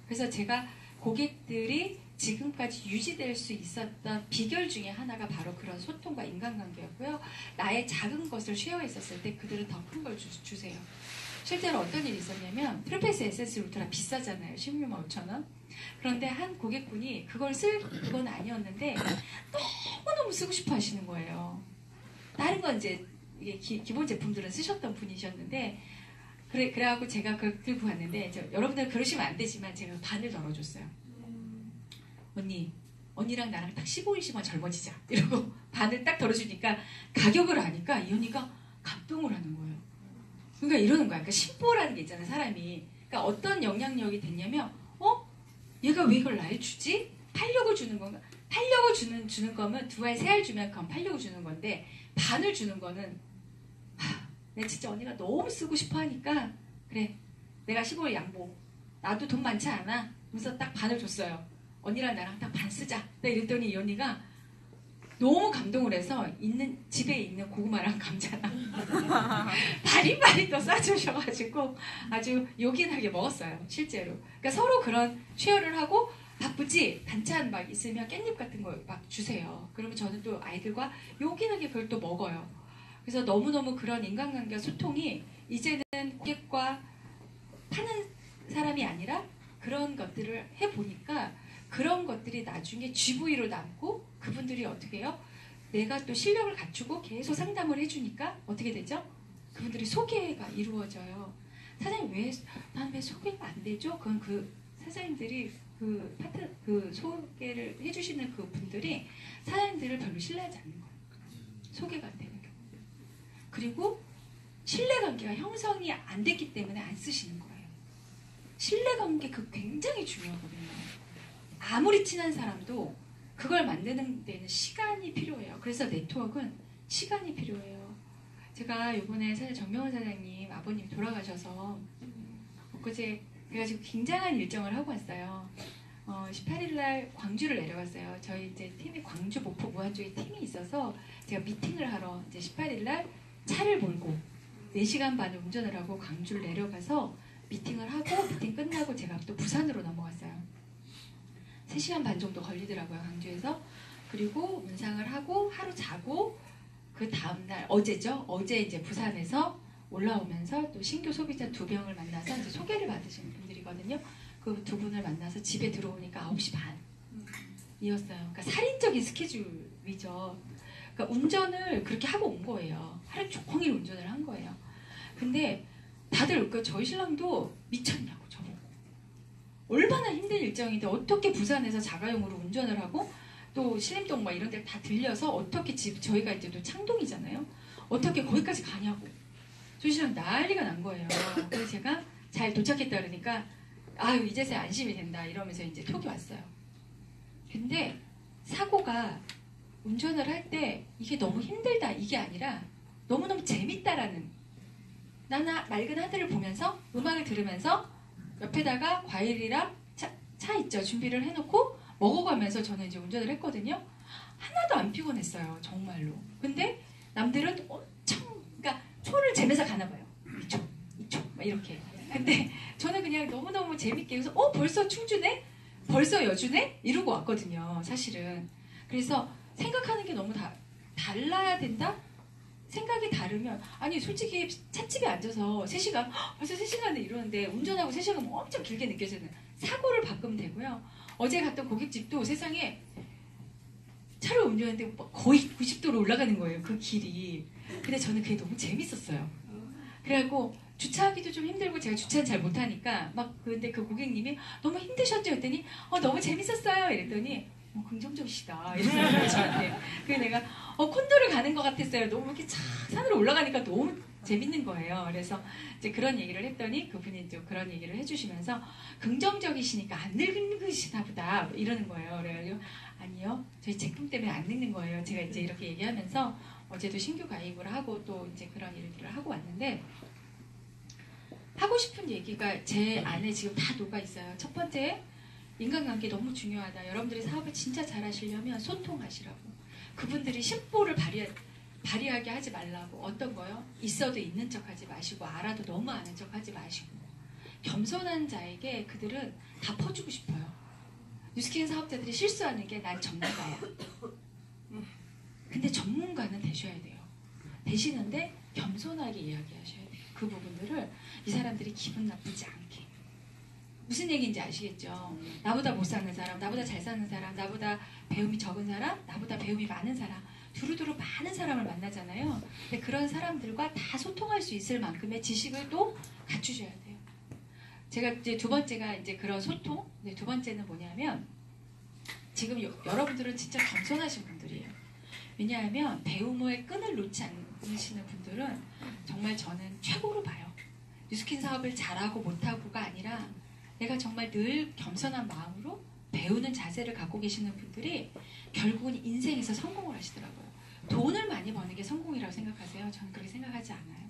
Speaker 2: 그래서 제가 고객들이 지금까지 유지될 수 있었던 비결 중에 하나가 바로 그런 소통과 인간관계였고요. 나의 작은 것을 쉐어했었을 때 그들은 더 큰 걸 주세요. 실제로 어떤 일이 있었냐면, 트루페이스 SS 울트라 비싸잖아요. 16만 5천 원. 그런데 한 고객분이 그걸 쓸 그건 아니었는데 너무너무 쓰고 싶어 하시는 거예요. 다른 건 이제 이게 기본 제품들은 쓰셨던 분이셨는데, 그래갖고 제가 그걸 들고 갔는데, 여러분들 그러시면 안 되지만 제가 반을 덜어줬어요. 언니랑 나랑 딱 15일씩만 젊어지자. 이러고 반을 딱 덜어주니까 가격을 아니까 이 언니가 감동을 하는 거예요. 그러니까 이러는 거야. 그러니까 심보라는 게 있잖아요, 사람이. 그러니까 어떤 영향력이 됐냐면, 얘가 왜 이걸 나에 주지? 팔려고 주는 건가? 팔려고 주는 거면 2알, 3알 주면 그건 팔려고 주는 건데, 반을 주는 거는, 내가 진짜 언니가 너무 쓰고 싶어 하니까, 그래, 내가 15일 양보. 나도 돈 많지 않아. 그래서 딱 반을 줬어요. 언니랑 나랑 딱 반 쓰자. 이랬더니 이 언니가 너무 감동을 해서 집에 있는 고구마랑 감자랑 바리바리 또 싸주셔가지고 아주 요긴하게 먹었어요. 실제로. 그러니까 서로 그런 쉐어를 하고, 바쁘지? 반찬 막 있으면 깻잎 같은 거 막 주세요. 그러면 저는 또 아이들과 요긴하게 그걸 또 먹어요. 그래서 너무너무 그런 인간관계와 소통이 이제는 고객과 파는 사람이 아니라 그런 것들을 해보니까 그런 것들이 나중에 GV로 남고, 그분들이 어떻게 해요? 내가 또 실력을 갖추고 계속 상담을 해주니까 어떻게 되죠? 그분들이 소개가 이루어져요. 사장님 난 왜 소개가 안 되죠? 그건 그 사장님들이 그 소개를 해주시는 그 분들이 사장님들을 별로 신뢰하지 않는 거예요. 소개가 안 되는 경우. 그리고 신뢰관계가 형성이 안 됐기 때문에 안 쓰시는 거예요. 신뢰관계 굉장히 중요하거든요. 아무리 친한 사람도 그걸 만드는 데는 시간이 필요해요. 그래서 네트워크는 시간이 필요해요. 제가 이번에 사실 정명훈 사장님 아버님 돌아가셔서 엊그제 그래가지고 굉장한 일정을 하고 왔어요. 18일날 광주를 내려갔어요. 저희 이제 팀이 광주, 목포, 무안 쪽에 팀이 있어서 제가 미팅을 하러 이제 18일날 차를 몰고 4시간 반을 운전을 하고 광주를 내려가서 미팅을 하고, 미팅 끝나고 제가 또 부산으로 넘어갔어요. 3시간 반 정도 걸리더라고요, 광주에서. 그리고 문상을 하고 하루 자고, 그 다음날 어제죠. 어제 이제 부산에서 올라오면서 또 신규 소비자 2명을 만나서 이제 소개를 받으신 분들이거든요. 그 2분을 만나서 집에 들어오니까 9시 반. 그러니까 살인적인 스케줄이죠. 그러니까 운전을 그렇게 하고 온 거예요. 하루 종일 운전을 한 거예요. 근데 다들 저희 신랑도 미쳤냐고 저보고. 얼마나 힘든 일정인데 어떻게 부산에서 자가용으로 운전을 하고 또 신림동 막 이런 데를 다 들려서 어떻게 저희가 이제 또 창동이잖아요. 어떻게 거기까지 가냐고. 저희 신랑 난리가 난 거예요. 그래서 제가 잘 도착했다 그러니까 아유 이제서야 안심이 된다 이러면서 이제 톡이 왔어요. 근데 사고가 운전을 할 때 이게 너무 힘들다 이게 아니라 너무너무 재밌다라는 나나 맑은 하늘을 보면서 음악을 들으면서 옆에다가 과일이랑 차 있죠. 준비를 해놓고 먹어가면서 저는 이제 운전을 했거든요. 하나도 안 피곤했어요. 정말로. 근데 남들은 엄청 그러니까 초를 재면서 가나 봐요. 이쪽 막 이렇게. 근데 저는 그냥 너무너무 재밌게 그래서 벌써 충주네? 벌써 여주네? 이러고 왔거든요. 사실은. 그래서 생각하는 게 너무 달라야 된다? 생각이 다르면 아니 솔직히 찻집에 앉아서 3시간 벌써 3시간을 이러는데 운전하고 3시간 엄청 길게 느껴지는 사고를 바꾸면 되고요. 어제 갔던 고깃집도 세상에 차를 운전했는데 거의 90도로 올라가는 거예요. 그 길이. 근데 저는 그게 너무 재밌었어요. 그래갖고 주차하기도 좀 힘들고 제가 주차는 잘 못하니까 근데 그 고객님이 너무 힘드셨죠? 했더니 너무 재밌었어요. 이랬더니 긍정적이시다. 이러는 저한테. 그래서 내가 콘도를 가는 것 같았어요. 너무 이렇게 산으로 올라가니까 너무 재밌는 거예요. 그래서 이제 그런 얘기를 했더니 그분이 또 그런 얘기를 해주시면서 긍정적이시니까 안 늙으시나 보다 이러는 거예요. 그래가지고 아니요. 저희 제품 때문에 안 늙는 거예요. 제가 이제 이렇게 얘기하면서 어제도 신규 가입을 하고 또 이제 그런 일들을 하고 왔는데 하고 싶은 얘기가 제 안에 지금 다 녹아 있어요. 첫 번째 인간관계 너무 중요하다. 여러분들이 사업을 진짜 잘하시려면 소통하시라고. 그분들이 심보를 발휘하게 하지 말라고. 어떤 거요? 있어도 있는 척하지 마시고 알아도 너무 아는 척하지 마시고 겸손한 자에게 그들은 다 퍼주고 싶어요. 뉴스킨 사업자들이 실수하는 게 난 전문가야. 근데 전문가는 되셔야 돼요. 되시는데 겸손하게 이야기하셔야 돼요. 그 부분들을 이 사람들이 기분 나쁘지 않게. 무슨 얘기인지 아시겠죠? 나보다 못 사는 사람, 나보다 잘 사는 사람, 나보다 배움이 적은 사람, 나보다 배움이 많은 사람 두루두루 많은 사람을 만나잖아요. 근데 그런 사람들과 다 소통할 수 있을 만큼의 지식을 또 갖추셔야 돼요. 제가 이제 두 번째가 이제 그런 소통. 두 번째는 뭐냐면 지금 여러분들은 진짜 겸손하신 분들이에요. 왜냐하면 배움의 끈을 놓지 않으시는 분들은 정말 저는 최고로 봐요. 뉴스킨 사업을 잘하고 못하고가 아니라 내가 정말 늘 겸손한 마음으로 배우는 자세를 갖고 계시는 분들이 결국은 인생에서 성공을 하시더라고요. 돈을 많이 버는 게 성공이라고 생각하세요? 저는 그렇게 생각하지 않아요.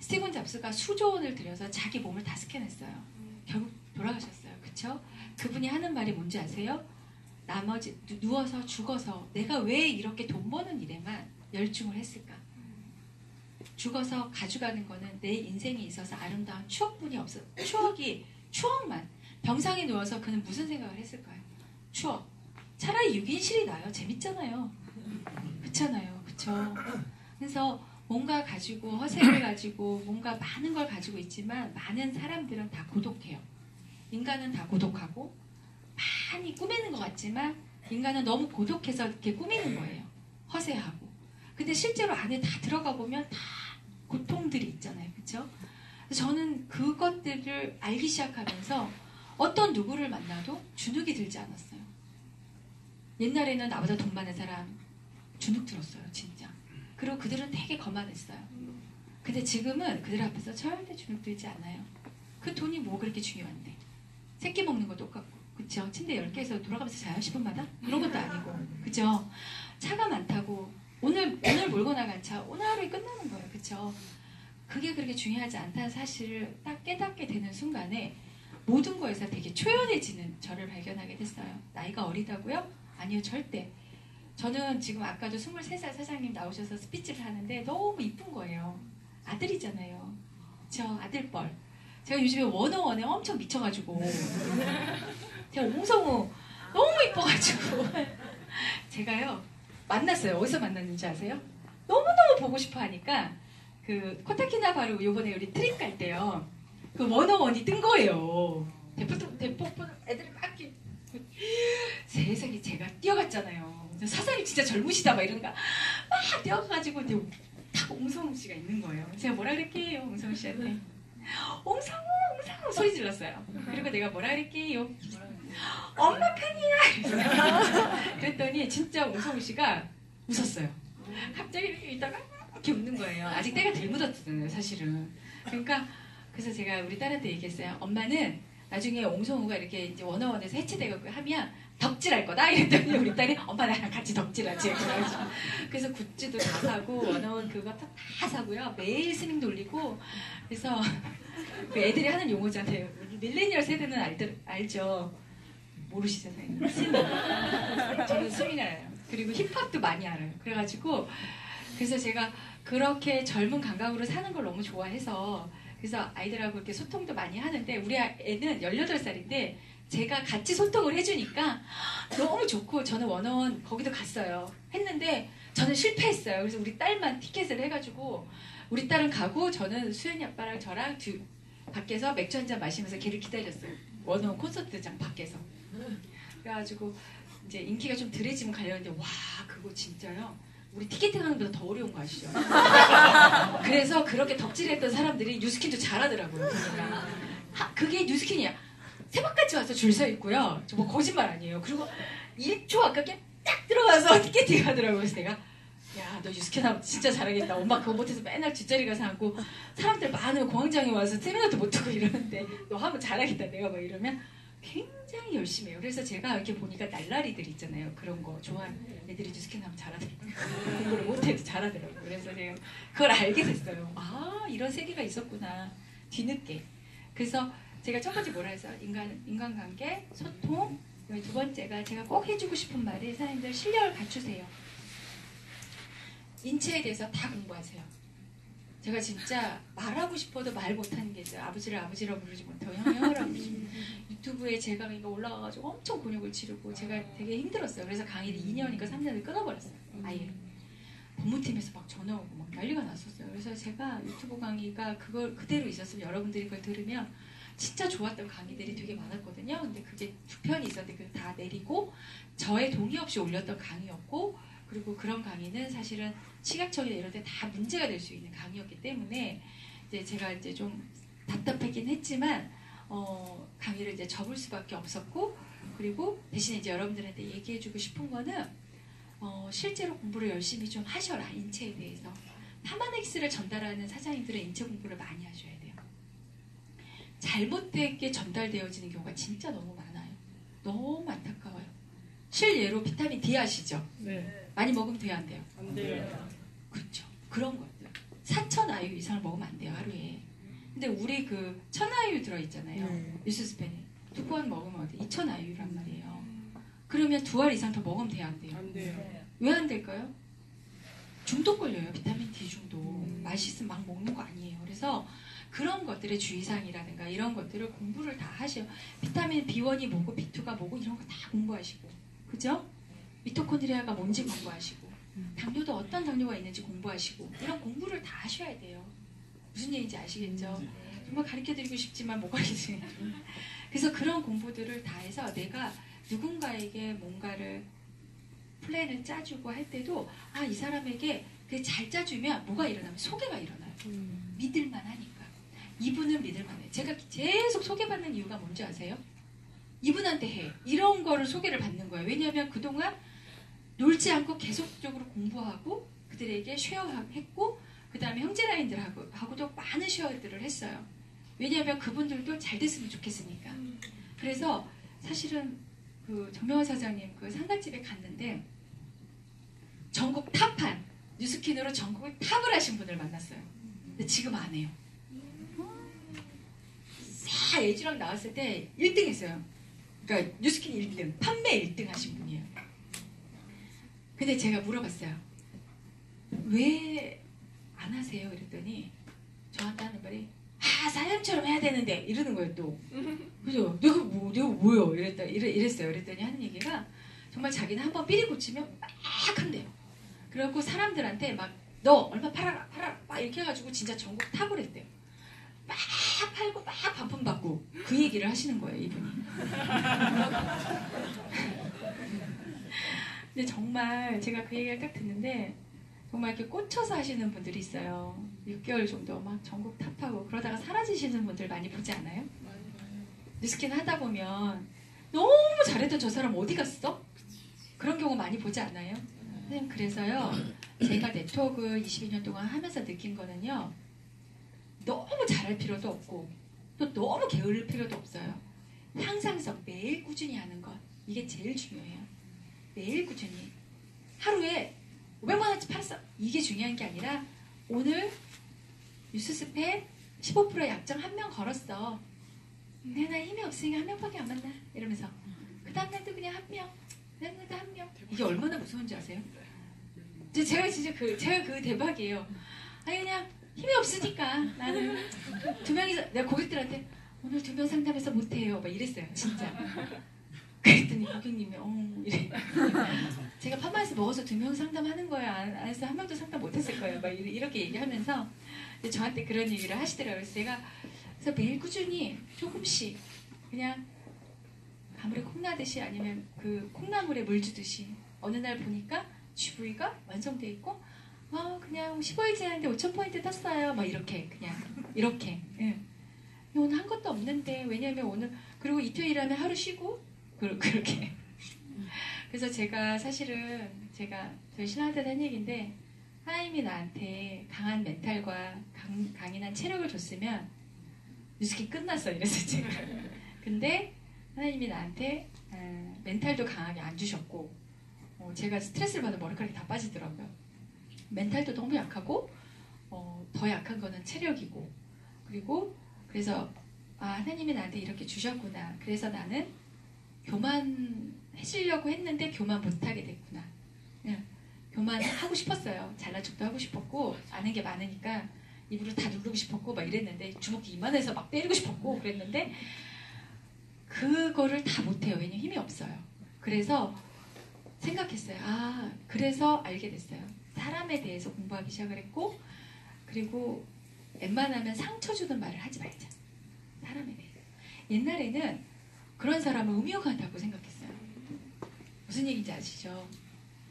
Speaker 2: 스티븐 잡스가 수조 원을 들여서 자기 몸을 다 스캔했어요. 결국 돌아가셨어요. 그쵸? 그분이 하는 말이 뭔지 아세요? 나머지 누워서 죽어서 내가 왜 이렇게 돈 버는 일에만 열중을 했을까? 죽어서 가져가는 거는 내 인생에 있어서 아름다운 추억뿐이 없어. 추억만. 병상에 누워서 그는 무슨 생각을 했을까요? 추억. 차라리 6인실이 나요. 재밌잖아요. 그렇잖아요. 그쵸? 그래서 뭔가 가지고 허세를 가지고 뭔가 많은 걸 가지고 있지만 많은 사람들은 다 고독해요. 인간은 다 고독하고 많이 꾸미는 것 같지만 인간은 너무 고독해서 이렇게 꾸미는 거예요. 허세하고. 근데 실제로 안에 다 들어가 보면 다 고통들이 있잖아요. 그렇죠? 저는 그것들을 알기 시작하면서 어떤 누구를 만나도 주눅이 들지 않았어요. 옛날에는 나보다 돈 많은 사람 주눅 들었어요. 진짜. 그리고 그들은 되게 거만했어요. 근데 지금은 그들 앞에서 절대 주눅 들지 않아요. 그 돈이 뭐 그렇게 중요한데. 새끼 먹는 거 똑같고. 그쵸? 침대 10개에서 돌아가면서 자요? 10분마다? 그런 것도 아니고. 그죠? 차가 많다고 오늘 몰고 나간 차 오늘 하루에 끝나는 거예요. 그쵸? 그게 그렇게 중요하지 않다는 사실을 딱 깨닫게 되는 순간에 모든 거에서 되게 초연해지는 저를 발견하게 됐어요. 나이가 어리다고요? 아니요. 절대. 저는 지금 아까도 23살 사장님 나오셔서 스피치를 하는데 너무 이쁜 거예요. 아들이잖아요. 그쵸? 아들뻘. 제가 요즘에 원어원에 엄청 미쳐가지고 제가 옹성우 너무 이뻐가지고 제가요 만났어요. 어디서 만났는지 아세요? 너무너무 보고 싶어 하니까 그 코타키나바루 요번에 우리 트립 갈 때요 그 원어원이 뜬 거예요. 대포 애들이 막 세상에 제가 뛰어갔잖아요. 사장님 진짜 젊으시다 막 이러는가 막 뛰어가가지고 딱 옹성우 씨가 있는 거예요. 제가 뭐라 그랬게요 옹성우 씨한테. 옹성우 소리 질렀어요. 그리고 내가 뭐라 그랬게요. 엄마 팬이야. 그랬더니 진짜 옹성우 씨가 웃었어요. 갑자기 이렇게 있다가 이렇게 웃는 거예요. 아직 때가 덜 묻었잖아요 사실은. 그러니까 그래서 제가 우리 딸한테 얘기했어요. 엄마는 나중에 옹성우가 이렇게 이제 원어원에서 해체되고 하면 덕질할 거다 이랬더니 우리 딸이 엄마 나랑 같이 덕질하지. 그래서 굿즈도 다 사고 원어원 그거 다 사고요. 매일 스밍 돌리고. 그래서 그 애들이 하는 용어잖아요. 밀레니얼 세대는 알죠. 모르시잖아요. 스밍. 저는 스밍 알아요. 그리고 힙합도 많이 알아요. 그래가지고 그래서 제가 그렇게 젊은 감각으로 사는 걸 너무 좋아해서 그래서 아이들하고 이렇게 소통도 많이 하는데 우리 애는 18살인데 제가 같이 소통을 해주니까 너무 좋고 저는 원어원 거기도 갔어요. 했는데 저는 실패했어요. 그래서 우리 딸만 티켓을 해가지고 우리 딸은 가고 저는 수현이 아빠랑 저랑 밖에서 맥주 한잔 마시면서 걔를 기다렸어요. 원어원 콘서트장 밖에서. 그래가지고 이제 인기가 좀 덜해지면 가려는데 와 그거 진짜요. 우리 티켓팅 하는 것보다 더 어려운 거 아시죠? 그래서 그렇게 덕질했던 사람들이 뉴스킨도 잘하더라고요. 그러니까 그게 뉴스킨이야. 새벽까지 와서 줄 서 있고요. 저 뭐 거짓말 아니에요. 그리고 1초 아깝게 딱 들어가서 티켓팅 하더라고요. 그래서 내가 야 너 뉴스킨 하면 진짜 잘하겠다. 엄마 그거 못해서 맨날 뒷자리 가서 앉고 사람들 많으면 공항장에 와서 세미나도 못하고 이러는데 너 하면 잘하겠다. 내가 막 이러면 굉장히 열심히 해요. 그래서 제가 이렇게 보니까 날라리들 있잖아요. 그런 거 좋아하는 애들이 뉴스킨 하면 잘하더라고요. 공부를 못해도 잘하더라고요. 그래서 제가 그걸 알게 됐어요. 아 이런 세계가 있었구나. 뒤늦게. 그래서 제가 첫 번째 뭐라 해서 인간관계, 소통. 두 번째가 제가 꼭 해주고 싶은 말이 사장님들 실력을 갖추세요. 인체에 대해서 다 공부하세요. 제가 진짜 말하고 싶어도 말 못하는 게 있어요. 아버지를 아버지라고 부르지 못하고 형이라고 부르지. 유튜브에 제가 이거 올라가가지고 엄청 근육을 치르고 제가 되게 힘들었어요. 그래서 강의를 2년인가 3년을 끊어버렸어요. 아예. 법무팀에서 막 전화 오고 막 난리가 났었어요. 그래서 제가 유튜브 강의가 그걸 그대로 있었으면 여러분들이 그걸 들으면 진짜 좋았던 강의들이 되게 많았거든요. 근데 그게 2편이 있었는데 그걸 다 내리고 저의 동의 없이 올렸던 강의였고 그리고 그런 강의는 사실은 시각처리나 이런 데 다 문제가 될 수 있는 강의였기 때문에 이제 제가 이제 좀 답답하긴 했지만 강의를 이제 접을 수밖에 없었고 그리고 대신에 이제 여러분들한테 얘기해주고 싶은 거는 실제로 공부를 열심히 좀 하셔라. 인체에 대해서. 파마넥스를 전달하는 사장님들은 인체 공부를 많이 하셔야 돼요. 잘못되게 전달되어지는 경우가 진짜 너무 많아요. 너무 안타까워요. 실예로 비타민 D 아시죠?
Speaker 1: 네.
Speaker 2: 많이 먹으면 돼요, 안 돼요?
Speaker 1: 안 돼요.
Speaker 2: 그렇죠. 그런 것들. 4,000 IU 이상을 먹으면 안 돼요, 하루에. 근데 우리 그 1,000 IU 들어있잖아요. 뉴스스펜에. 2번 먹으면 어때? 2,000 IU란 말이에요. 그러면 2알 이상 더 먹으면 돼요, 안 돼요?
Speaker 1: 안 돼요.
Speaker 2: 왜 안 될까요? 중독 걸려요. 비타민 D 중독. 맛있으면 막 먹는 거 아니에요. 그래서 그런 것들의 주의사항이라든가 이런 것들을 공부를 다 하셔요. 비타민 B1이 뭐고 B2가 뭐고 이런 거 다 공부하시고. 그죠? 미토콘드리아가 뭔지 공부하시고 당뇨도 어떤 당뇨가 있는지 공부하시고 이런 공부를 다 하셔야 돼요. 무슨 얘기인지 아시겠죠? 정말 가르쳐드리고 싶지만 못 가르치겠죠. 그래서 그런 공부들을 다 해서 내가 누군가에게 뭔가를 플랜을 짜주고 할 때도 이 사람에게 잘 짜주면 뭐가 일어나면 소개가 일어나요. 믿을만 하니까. 이분은 믿을만해. 제가 계속 소개받는 이유가 뭔지 아세요? 이분한테 해. 이런 거를 소개를 받는 거예요. 왜냐하면 그동안 놀지 않고 계속적으로 공부하고 그들에게 쉐어했고 그 다음에 형제라인들하고도 많은 쉐어들을 했어요. 왜냐하면 그분들도 잘 됐으면 좋겠으니까. 그래서 사실은 그 정명화 사장님 그 상가집에 갔는데 전국 탑한 뉴스킨으로 전국을 탑을 하신 분을 만났어요. 근데 지금 안 해요. 싹 애주랑 나왔을 때 1등 했어요. 그러니까 뉴스킨 1등, 판매 1등 하신 분이에요. 근데 제가 물어봤어요. 왜 안 하세요? 이랬더니 저한테 하는 말이 사장님처럼 해야 되는데 이러는 거예요 또. 그죠? 내가 뭐요? 이랬어요. 그랬더니 하는 얘기가 정말 자기는 한번 삐리 고치면 막 한대요. 그래갖고 사람들한테 막 너 얼마 팔아라 막 이렇게 해가지고 진짜 전국 탑을 했대요. 막 팔고 막 반품 받고 그 얘기를 하시는 거예요 이분이. 근데 정말 제가 그 얘기를 딱 듣는데 정말 이렇게 꽂혀서 하시는 분들이 있어요. 6개월 정도 막 전국 탑하고 그러다가 사라지시는 분들 많이 보지 않아요? 뉴스킨 하다 보면 너무 잘했던 저 사람 어디 갔어? 그런 경우 많이 보지 않아요? 선생님, 그래서요, 제가 네트워크 22년 동안 하면서 느낀 거는요, 너무 잘할 필요도 없고 또 너무 게으를 필요도 없어요. 향상성, 매일 꾸준히 하는 것, 이게 제일 중요해요. 매일 꾸준히 하루에 500만 원치 팔았어, 이게 중요한 게 아니라 오늘 뉴스스펙 15% 약정 한 명 걸었어. 근데 나 힘이 없으니까 한 명밖에 안 만나 이러면서 그 다음날도 그냥 한 명, 그 다음날도 한 명. 이게 얼마나 무서운지 아세요? 제가 진짜 제가 그 대박이에요. 아니 그냥 힘이 없으니까 나는 두 명이서, 내가 고객들한테 오늘 2명 상담해서 못해요 막 이랬어요 진짜. 그랬더니 고객님이 이래. 제가 파마에서 먹어서 2명 상담하는 거예요, 안 해서 한 명도 상담 못했을 거예요 막 이렇게 얘기하면서 저한테 그런 얘기를 하시더라고요. 그래서 매일 꾸준히 조금씩 그냥 아무리 콩나듯이 아니면 그 콩나물에 물 주듯이 어느 날 보니까 GV가 완성돼 있고 그냥 15일 지났는데 5,000포인트 땄어요 막 이렇게 그냥 이렇게. 예. 오늘 한 것도 없는데 왜냐면 오늘 그리고 이틀 일하면 하루 쉬고 그렇게. 그래서 제가 사실은 저희 신랑한테 한 얘기인데 하나님이 나한테 강한 멘탈과 강인한 체력을 줬으면 뉴스킨 끝났어 이랬어요 제가. 근데 하나님이 나한테 멘탈도 강하게 안 주셨고 제가 스트레스를 받으면 머리카락이 다 빠지더라고요. 멘탈도 너무 약하고 더 약한 거는 체력이고 그래서 하나님이 나한테 이렇게 주셨구나. 그래서 나는 교만해지려고 했는데 교만 못하게 됐구나. 교만하고 싶었어요. 잘난 척도 하고 싶었고 아는 게 많으니까 입으로 다 누르고 싶었고 막 이랬는데 주먹이 이만해서 막 때리고 싶었고 그랬는데 그거를 다 못해요. 왜냐면 힘이 없어요. 그래서 생각했어요. 그래서 알게 됐어요. 사람에 대해서 공부하기 시작을 했고 그리고 웬만하면 상처 주는 말을 하지 말자. 사람에 대해서. 옛날에는 그런 사람을 음흉하다고 생각했어요. 무슨 얘기인지 아시죠?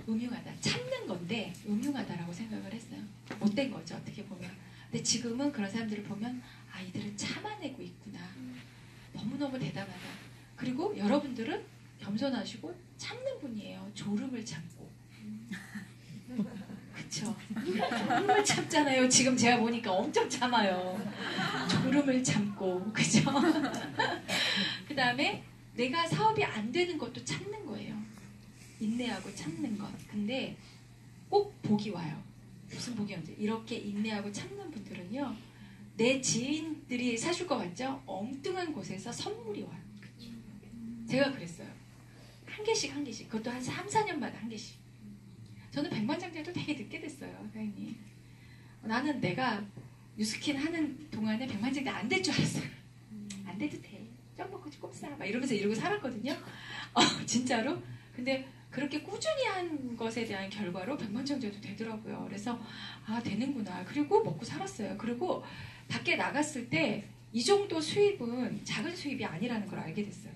Speaker 2: 음흉하다. 참는 건데 음흉하다라고 생각을 했어요. 못된 거죠. 어떻게 보면. 근데 지금은 그런 사람들을 보면 이들은 참아내고 있구나. 너무너무 대단하다. 그리고 여러분들은 겸손하시고 참는 분이에요. 졸음을 참고. 그쵸? 졸음을 참잖아요. 지금 제가 보니까 엄청 참아요. 졸음을 참고. 그죠? 그 다음에 내가 사업이 안 되는 것도 참는 거예요. 인내하고 참는 것. 근데 꼭 복이 와요. 무슨 복이 언제? 이렇게 인내하고 참는 분들은요. 내 지인들이 사줄 것 같죠? 엉뚱한 곳에서 선물이 와요. 제가 그랬어요. 한 개씩. 그것도 한 3, 4년마다 한 개씩. 저는 백만장자도 되게 늦게 됐어요. 사장님. 나는 내가 뉴스킨 하는 동안에 백만장자 안 될 줄 알았어요. 안 돼도 돼. 쩍 먹고 꼭 사. 막 이러면서 이러고 살았거든요. 진짜로. 근데 그렇게 꾸준히 한 것에 대한 결과로 백만장자도 되더라고요. 그래서 되는구나. 그리고 먹고 살았어요. 그리고 밖에 나갔을 때 이 정도 수입은 작은 수입이 아니라는 걸 알게 됐어요.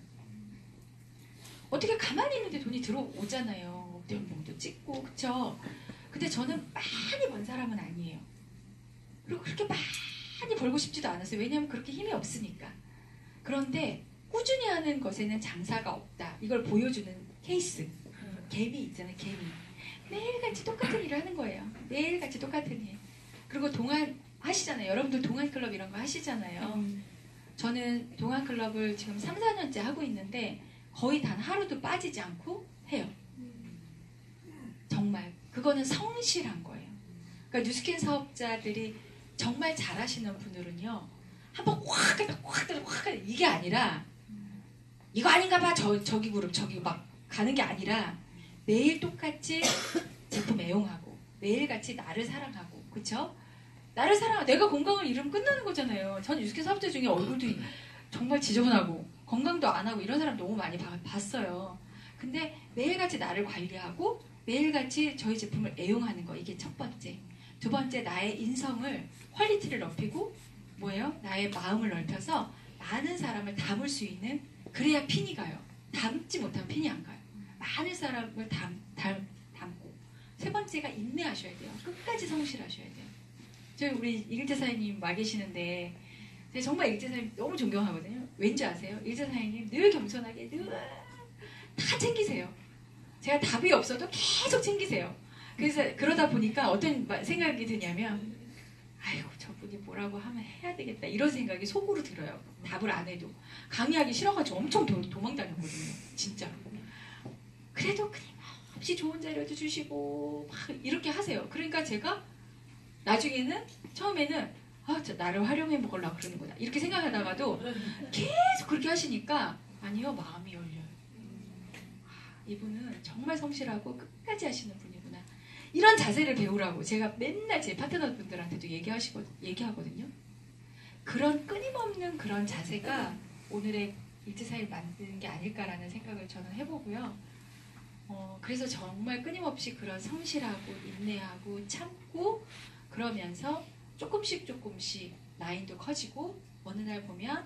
Speaker 2: 어떻게 가만히 있는데 돈이 들어오잖아요. 연봉도 찍고 그쵸? 근데 저는 많이 번 사람은 아니에요. 그리고 그렇게 많이 벌고 싶지도 않았어요. 왜냐하면 그렇게 힘이 없으니까. 그런데 꾸준히 하는 것에는 장사가 없다. 이걸 보여주는 케이스. 개미 있잖아요. 개미. 매일같이 똑같은 일을 하는 거예요. 매일같이 똑같은 일. 그리고 동안 하시잖아요. 여러분들 동안클럽 이런 거 하시잖아요. 저는 동안클럽을 지금 3, 4년째 하고 있는데 거의 단 하루도 빠지지 않고 해요. 정말 그거는 성실한 거예요. 그러니까 뉴스킨 사업자들이 정말 잘하시는 분들은요. 한번 확 이게 아니라 이거 아닌가 봐. 저기 그룹 저기 막 가는 게 아니라 매일 똑같이 제품 애용하고 매일같이 나를 사랑하고 그쵸? 나를 사랑하고 내가 건강을 잃으면 끝나는 거잖아요. 전 뉴스킨 사업자 중에 얼굴도 정말 지저분하고 건강도 안 하고 이런 사람 너무 많이 봤어요. 근데 매일같이 나를 관리하고 매일같이 저희 제품을 애용하는 거 이게 첫 번째. 두 번째 나의 인성을 퀄리티를 높이고 뭐예요? 나의 마음을 넓혀서 많은 사람을 담을 수 있는 그래야 핀이 가요. 담지 못하면 핀이 안 가요. 많은 사람을 담고 세 번째가 인내하셔야 돼요. 끝까지 성실하셔야 돼요. 저희 우리 이글재 사장님 와 계시는데 제가 정말 이글재 사장님 너무 존경하거든요. 왠지 아세요? 이글재 사장님 늘 겸손하게 늘 다 챙기세요. 제가 답이 없어도 계속 챙기세요. 그래서 그러다 보니까 어떤 생각이 드냐면 아이고 저분이 뭐라고 하면 해야 되겠다 이런 생각이 속으로 들어요. 답을 안 해도 강의하기 싫어가지고 엄청 도망다녔거든요. 진짜. 그래도 끊임없이 좋은 자료도 주시고 막 이렇게 하세요. 그러니까 제가 나중에는 처음에는 저 나를 활용해 먹으려고 그러는구나 이렇게 생각하다가도 계속 그렇게 하시니까 아니요 마음이 열려요. 이분은 정말 성실하고 끝까지 하시는 분이구나. 이런 자세를 배우라고 제가 맨날 제 파트너분들한테도 얘기하거든요. 그런 끊임없는 그런 자세가 오늘의 일지사를 만드는 게 아닐까라는 생각을 저는 해보고요. 그래서 정말 끊임없이 그런 성실하고 인내하고 참고 그러면서 조금씩 라인도 커지고 어느 날 보면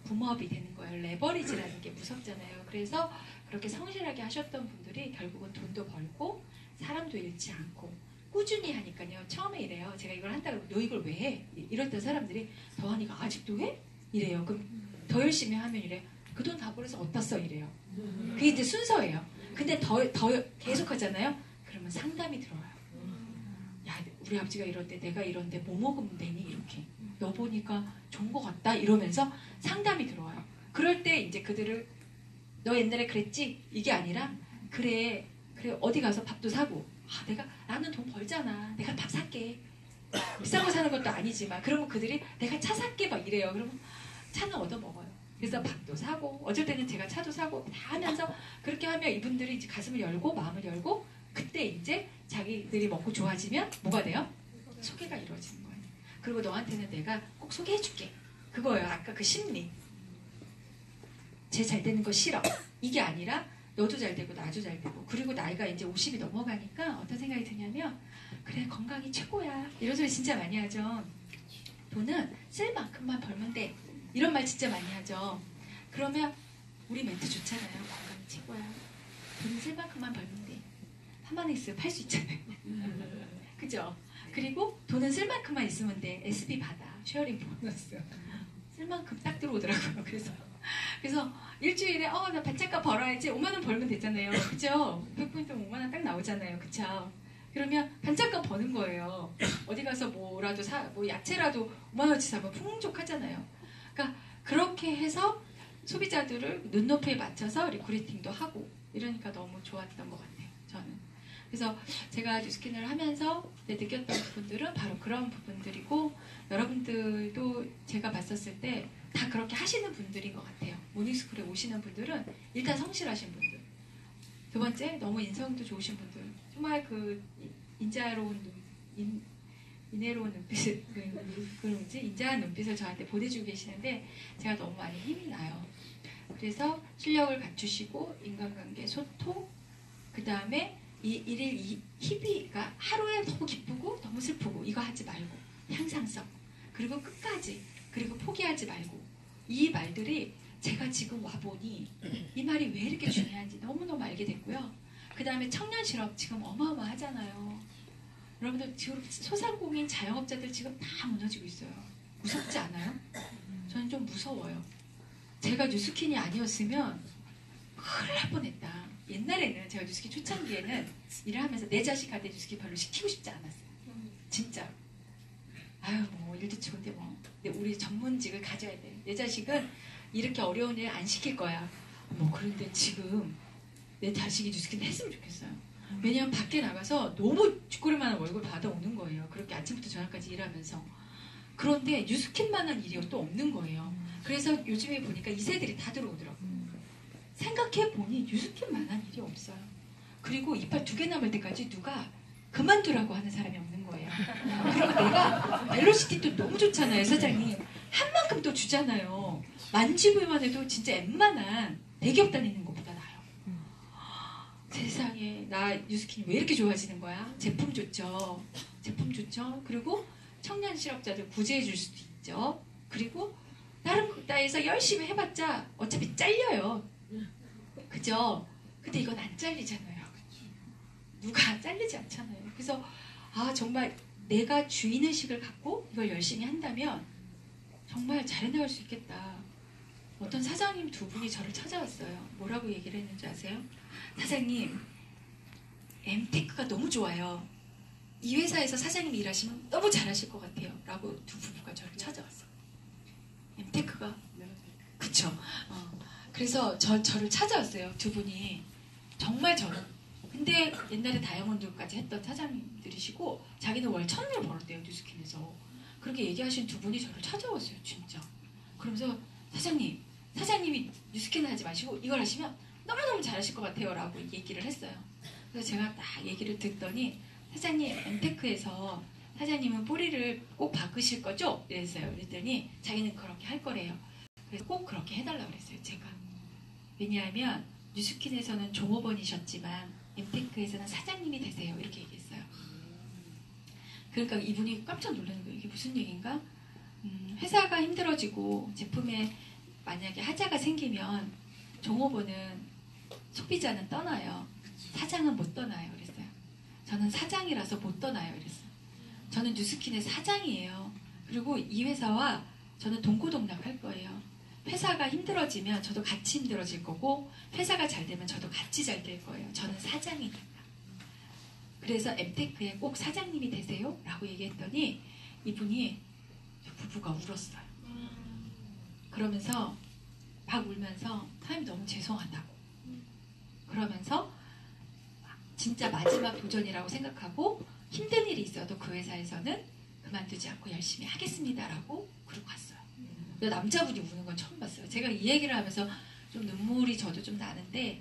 Speaker 2: 붐업이 되는 거예요. 레버리지라는 게 무섭잖아요. 그래서 그렇게 성실하게 하셨던 분들이 결국은 돈도 벌고 사람도 잃지 않고 꾸준히 하니까요. 처음에 이래요. 제가 이걸 한다고 너 이걸 왜 해? 이랬던 사람들이 더 하니까 아직도 해? 이래요. 그럼 더 열심히 하면 이래. 그 돈 다 벌어서 어디다 써? 이래요. 그게 이제 순서예요. 근데 더 계속 하잖아요. 그러면 상담이 들어와요. 야, 우리 아버지가 이런데 내가 이런데 뭐 먹으면 되니? 이렇게. 너 보니까 좋은 것 같다? 이러면서 상담이 들어와요. 그럴 때 이제 그들을 너 옛날에 그랬지? 이게 아니라 그래 어디 가서 밥도 사고 나는 돈 벌잖아. 내가 밥 살게. 비싼 거 사는 것도 아니지만 그러면 그들이 내가 차 살게 막 이래요. 그러면 차는 얻어 먹어요. 그래서 밥도 사고 어쩔 때는 제가 차도 사고 다 하면서 그렇게 하면 이분들이 이제 가슴을 열고 마음을 열고 그때 이제 자기들이 먹고 좋아지면 뭐가 돼요? 소개가 이루어지는 거예요. 그리고 너한테는 내가 꼭 소개해줄게. 그거예요. 아까 그 심리. 쟤 잘 되는 거 싫어. 이게 아니라 너도 잘 되고 나도 잘 되고 그리고 나이가 이제 50이 넘어가니까 어떤 생각이 드냐면 그래 건강이 최고야. 이런 소리 진짜 많이 하죠. 돈은 쓸 만큼만 벌면 돼. 이런 말 진짜 많이 하죠. 그러면 우리 멘트 좋잖아요. 건강이 최고야. 돈은 쓸 만큼만 벌면 돼. 하마닉스 팔 수 있잖아요. 그죠? 그리고 돈은 쓸 만큼만 있으면 돼. SB 받아. 쉐어링 보너스. 쓸 만큼 딱 들어오더라고요. 그래서 일주일에 나 반짝값 벌어야지 5만 원 벌면 되잖아요. 그죠? 100포인트 5만 원 딱 나오잖아요. 그쵸? 그러면 반짝값 버는 거예요. 어디 가서 뭐라도 뭐 야채라도 5만 원치 사면 풍족하잖아요. 그러니까 그렇게 해서 소비자들을 눈높이에 맞춰서 리크루팅도 하고 이러니까 너무 좋았던 것 같아요. 저는. 그래서 제가 뉴스캐너를 하면서 느꼈던 부분들은 바로 그런 부분들이고 여러분들도 제가 봤었을 때 다 그렇게 하시는 분들인 것 같아요. 모닝스쿨에 오시는 분들은 일단 성실하신 분들. 두 번째 너무 인성도 좋으신 분들. 정말 그 인자로운 인애로운 눈빛을 인자한 눈빛을 저한테 보내주고 계시는데 제가 너무 많이 힘이 나요. 그래서 실력을 갖추시고 인간관계 소통 그 다음에 이 일일 희비가 하루에 너무 기쁘고 너무 슬프고 이거 하지 말고 향상성 그리고 끝까지 그리고 포기하지 말고 이 말들이 제가 지금 와보니 이 말이 왜 이렇게 중요한지 너무너무 알게 됐고요. 그 다음에 청년 실업 지금 어마어마하잖아요. 여러분들 지금 소상공인 자영업자들 지금 다 무너지고 있어요. 무섭지 않아요? 저는 좀 무서워요. 제가 뉴스킨이 아니었으면 큰일 날 뻔했다. 옛날에는 제가 뉴스킨 초창기에는 일을 하면서 내 자식한테 뉴스킨 별로 시키고 싶지 않았어요. 진짜. 아유 뭐 일도 좋은데 뭐 근데 우리 전문직을 가져야 돼. 내 자식은 이렇게 어려운 일 안 시킬 거야. 뭐 그런데 지금 내 자식이 뉴스킨 했으면 좋겠어요. 왜냐면 밖에 나가서 너무 쥐꼬리만한 월급 받아오는 거예요. 그렇게 아침부터 저녁까지 일하면서. 그런데 뉴스킨만한 일이 또 없는 거예요. 그래서 요즘에 보니까 이세들이 다 들어오더라고요. 생각해보니 뉴스킨만한 일이 없어요. 그리고 이빨 2개 남을 때까지 누가 그만두라고 하는 사람이 없는 거예요. 그리고 내가 벨로시티 또 너무 좋잖아요. 사장님. 한 만큼 또 주잖아요. 만지고만 해도 진짜 웬만한 대기업 다니는 것보다 나아요. 세상에 나 뉴스킨이 왜 이렇게 좋아지는 거야? 제품 좋죠. 제품 좋죠. 그리고 청년 실업자들 구제해 줄 수도 있죠. 그리고 다른 국가에서 열심히 해봤자 어차피 잘려요. 그죠? 근데 이건 안 잘리잖아요. 누가 잘리지 않잖아요. 그래서 정말 내가 주인의식을 갖고 이걸 열심히 한다면 정말 잘 해나갈 수 있겠다. 어떤 사장님 두 분이 저를 찾아왔어요. 뭐라고 얘기를 했는지 아세요? 사장님, 엠테크가 너무 좋아요. 이 회사에서 사장님이 일하시면 너무 잘하실 것 같아요. 라고 두 부부가 저를 찾아왔어요. 엠테크가 그쵸. 그래서 저를 찾아왔어요. 두 분이. 정말 저를. 근데 옛날에 다이아몬드까지 했던 사장님들이시고 자기는 월 1,000을 벌었대요. 뉴스킨에서. 그렇게 얘기하신 두 분이 저를 찾아왔어요. 진짜. 그러면서 사장님이 뉴스킨을 하지 마시고 이걸 하시면 너무너무 잘하실 것 같아요. 라고 얘기를 했어요. 그래서 제가 딱 얘기를 듣더니 사장님, 엠테크에서 사장님은 뿌리를 꼭 바꾸실 거죠? 이랬어요. 그랬더니 자기는 그렇게 할 거래요. 그래서 꼭 그렇게 해달라고 그랬어요. 제가. 왜냐하면 뉴스킨에서는 종업원이셨지만 엠테크에서는 사장님이 되세요. 이렇게 얘기했어요. 그러니까 이분이 깜짝 놀라는 거예요. 이게 무슨 얘기인가? 회사가 힘들어지고 제품에 만약에 하자가 생기면 종업원은 소비자는 떠나요. 사장은 못 떠나요. 그랬어요. 저는 사장이라서 못 떠나요. 그랬어요. 저는 뉴스킨의 사장이에요. 그리고 이 회사와 저는 동고동락할 거예요. 회사가 힘들어지면 저도 같이 힘들어질 거고 회사가 잘 되면 저도 같이 잘 될 거예요. 저는 사장이니까. 그래서 엠테크에 꼭 사장님이 되세요? 라고 얘기했더니 이분이 부부가 울었어요. 그러면서 막 울면서 사장님 너무 죄송하다고. 그러면서 진짜 마지막 도전이라고 생각하고 힘든 일이 있어도 그 회사에서는 그만두지 않고 열심히 하겠습니다라고 그러고 갔어요. 남자분이 우는 건 처음 봤어요. 제가 이 얘기를 하면서 좀 눈물이 저도 좀 나는데